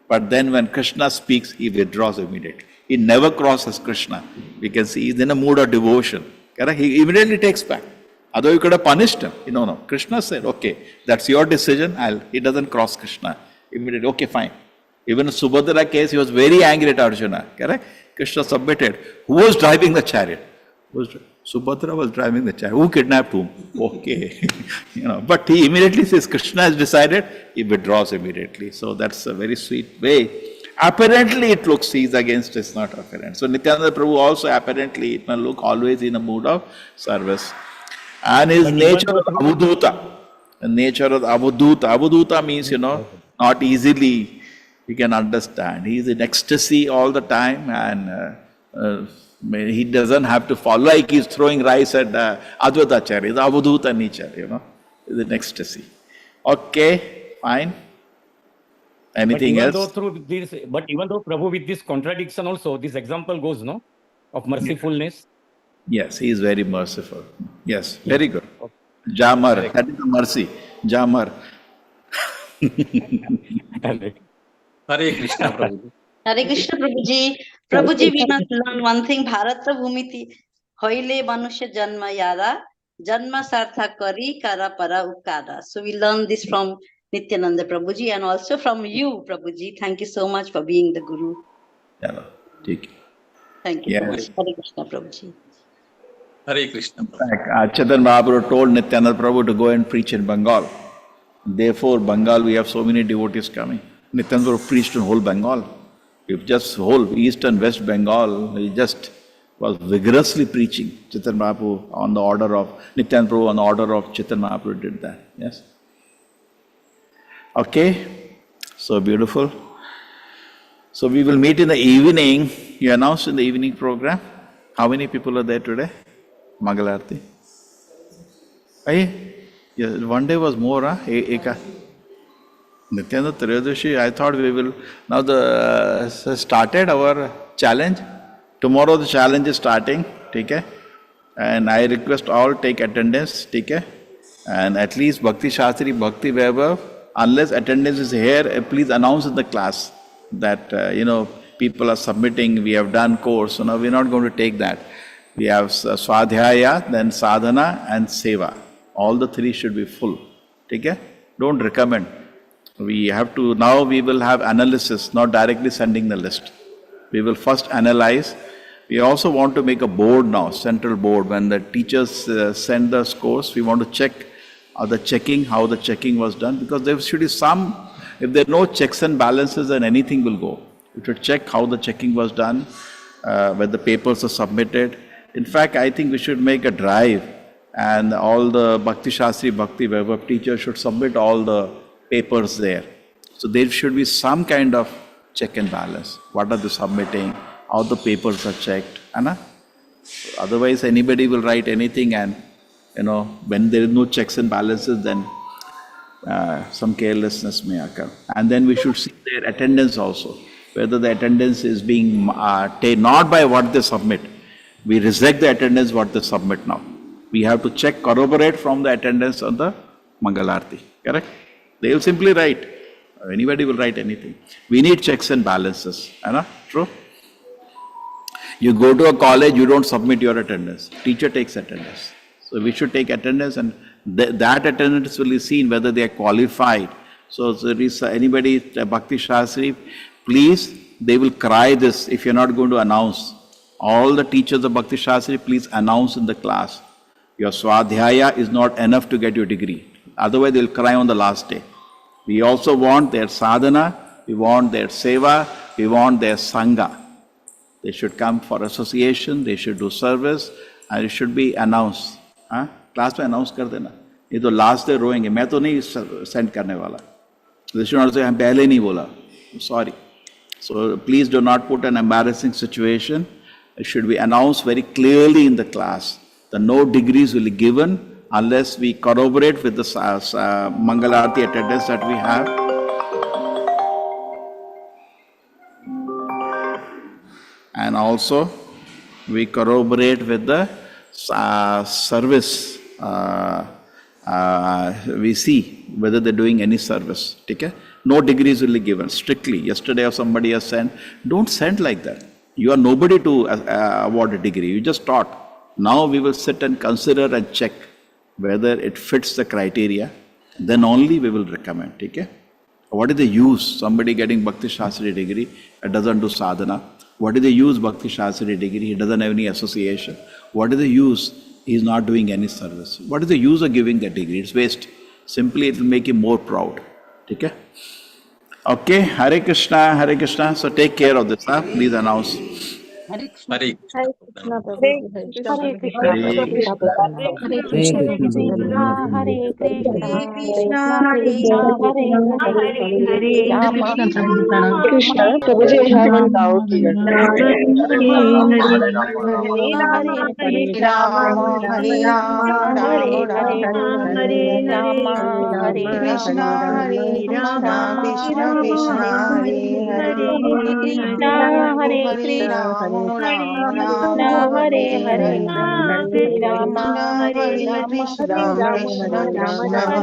A: But then when Krishna speaks, he withdraws immediately. He never crosses Krishna. We can see he's in a mood of devotion. Correct? He immediately takes back. Otherwise, you could have punished him. No. Krishna said, okay, that's your decision. He doesn't cross Krishna. Immediately, okay, fine. Even in Subhadra case, he was very angry at Arjuna. Correct? Krishna submitted. Who was driving the chariot? Subhadra was driving the chariot. Who kidnapped whom? Okay. But he immediately says, Krishna has decided, he withdraws immediately. So that's a very sweet way. Apparently it looks he is against, it's not apparent. So Nityananda Prabhu also apparently it may look always in a mood of service. And his nature of avudhuta. The nature of avudhuta. Avudhuta means, not easily you can understand. He is in ecstasy all the time and he doesn't have to follow, like he's throwing rice at Advaitacharya. It's avudhuta nature, He's in ecstasy. Okay, fine. Anything else?
F: But even though Prabhu with this contradiction also, this example goes, no? Of mercifulness.
A: Yes, he is very merciful. Yes, very good. Jamar, that is the mercy. Jamar.
G: Hare Krishna, Prabhuji.
C: Hare Krishna, Prabhuji. Prabhuji, we must learn one thing. Bharata Bhumiti hoile manusya janma yada janma sartha kari kara para ukada. So we learn this from Nityananda Prabhuji and also from you, Prabhuji. Thank you so much for being the Guru.
A: Chalo, theek.
C: Thank you,
A: Yes.
C: Prabhuji. Hare Krishna, Prabhuji.
G: Hare Krishna.
A: Chaitanya Mahaprabhu told Nityananda Prabhu to go and preach in Bengal. Therefore, Bengal, we have so many devotees coming. Nityananda Prabhu preached in whole Bengal. If just whole East and West Bengal, he just was vigorously preaching. Chaitanya Mahaprabhu on the order of, Nityananda Prabhu on the order of Chaitanya Mahaprabhu did that. Yes. Okay, so beautiful. So we will meet in the evening. You announced in the evening program. How many people are there today? Mangalarti. Hey, yeah, one day was more, huh? Eka. Nityananda Trayodashi, I thought we will, now started our challenge. Tomorrow the challenge is starting, okay? And I request all take attendance, okay? And at least Bhakti Shastri, Bhakti Vaibhav, unless attendance is here, please announce in the class that, people are submitting, we have done course, so now we're not going to take that. We have Swadhyaya, then Sadhana and Seva. All the three should be full, okay? Don't recommend. We have to, now we will have analysis, not directly sending the list. We will first analyze. We also want to make a board now, central board. When the teachers send the scores, we want to check how the checking was done, because there should be some, if there are no checks and balances, then anything will go. We should check how the checking was done, when the papers are submitted, In fact, I think we should make a drive and all the Bhakti Shastri, Bhakti Vaibhav teachers should submit all the papers there. So there should be some kind of check and balance. What are they submitting? How the papers are checked? Anna? Otherwise, anybody will write anything and, when there is no checks and balances, then some carelessness may occur. And then we should see their attendance also, whether the attendance is being not by what they submit. We reject the attendance what they submit now. We have to check, corroborate from the attendance on the Mangalarti. Correct? They will simply write. Anybody will write anything. We need checks and balances. True? You go to a college, you don't submit your attendance. Teacher takes attendance. So we should take attendance, and that attendance will be seen whether they are qualified. So if there is anybody, Bhakti Shastri, please, they will cry this if you're not going to announce. All the teachers of Bhakti Shastri, please announce in the class. Your Swadhyaya is not enough to get your degree. Otherwise, they'll cry on the last day. We also want their sadhana, we want their seva, we want their sangha. They should come for association, they should do service, and it should be announced. Class में announce कर देना, ये तो last day रोएंगे, मैं तो नहीं send करने वाला. They should not say हम पहले नहीं बोला. Sorry. So please do not put an embarrassing situation. It should be announced very clearly in the class. The no degrees will be given unless we corroborate with the Mangalarti attendance that we have. And also we corroborate with the service. We see whether they're doing any service. Okay? No degrees will be given strictly. Yesterday if somebody has sent, don't send like that. You are nobody to award a degree. You just taught. Now we will sit and consider and check whether it fits the criteria. Then only we will recommend. Okay? What is the use? Somebody getting Bhakti Shastri degree doesn't do sadhana. What is the use Bhakti Shastri degree? He doesn't have any association. What is the use? He is not doing any service. What is the use of giving that degree? It's waste. Simply it will make him more proud. Okay? Okay, Hare Krishna, Hare Krishna. So take care of this. Please announce.
G: Hare Krishna.
I: Hare Krishna, Hare Krishna, Hare Krishna, Hare Krishna,
B: Hare
I: Krishna
B: Krishna,
I: Krishna,
B: Hare
I: Hare Hare, Hare Rama,
H: Krishna, Prabhuji, I have one doubt here.
I: Hare Rama, Hare Rama, Hare Rama, Hare Rama, Hare
B: Krishna,
I: Rama,
B: Hare Krishna,
I: Rama,
B: Krishna Krishna, Hare
I: Hare
B: Hare,
I: Krishna, Hare
B: Hare
I: Krishna,
B: Rama, Rama
I: Krishna
B: Rama,
I: Hare
B: Hare
I: Hare,
B: Hare,
I: Hare Rama,
B: Krishna,
I: Hare
B: Hare
I: Rama,
B: Krishna, Krishna
I: Rama
B: Krishna,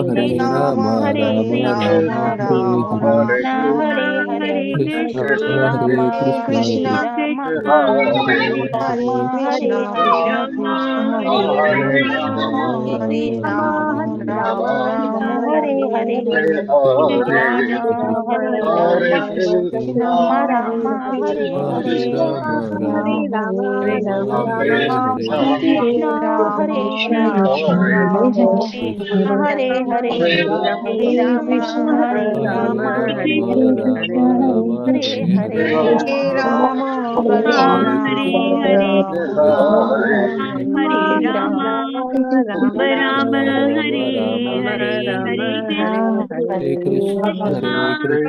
I: Rama,
B: Hare
I: Hare
B: Hare,
I: Rama,
B: Hare
I: Hare
B: Rama,
I: Hare
B: Hare
I: Rama,
B: Rama, Rama
I: Krishna
B: Rama,
I: Hare Hare, Hare
B: Hare
I: Rama, Hare
B: Krishna,
I: Rama, Hare
B: Hare
I: Rama, Hare
B: Krishna, Krishna Krishna,
I: Rama,
B: Hare
I: Hare
B: Rama, Hare
I: Rama,
B: Rama,
I: Hare
B: Rama
I: Rama,
B: Rama,
I: Hare
B: Hare
I: Hare,
B: Hare,
I: Hare
B: Krishna,
I: Rama, Hare
B: Hare
I: Rama,
B: Krishna,
I: Rama
B: Hare
I: Rama, Hare
B: Krishna,
I: Hare,
B: Krishna Krishna, Hare Hare,
I: Hare Krishna,
B: Hare
I: Hare
B: Rama,
I: Krishna,
B: Rama
I: Krishna
B: Rama,
I: Krishna, Hare Hare, Hare
B: Hare
I: Rama,
B: Krishna,
I: Hare Rama,
B: Hare Krishna, Hare
I: Hare
B: Krishna,
I: Hare,
B: Hare Rama, Hare
I: Rama
B: Rama, Rama Rama,
I: Hare
B: Hare
I: Rama,
B: Hare,
I: Rama Rama,
B: Hare
I: Hare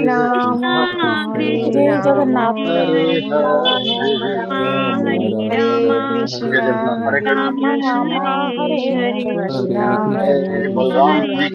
B: Rama, Hare
I: Jai Jagannath
B: Rama,
I: Prabhu.
B: Rama Rama, Hare Hare Krishna, Hare
I: Rama
B: Krishna,
I: Rama, Hare
B: Krishna
I: Hare,
B: Krishna, Hare
I: Rama
B: Hare.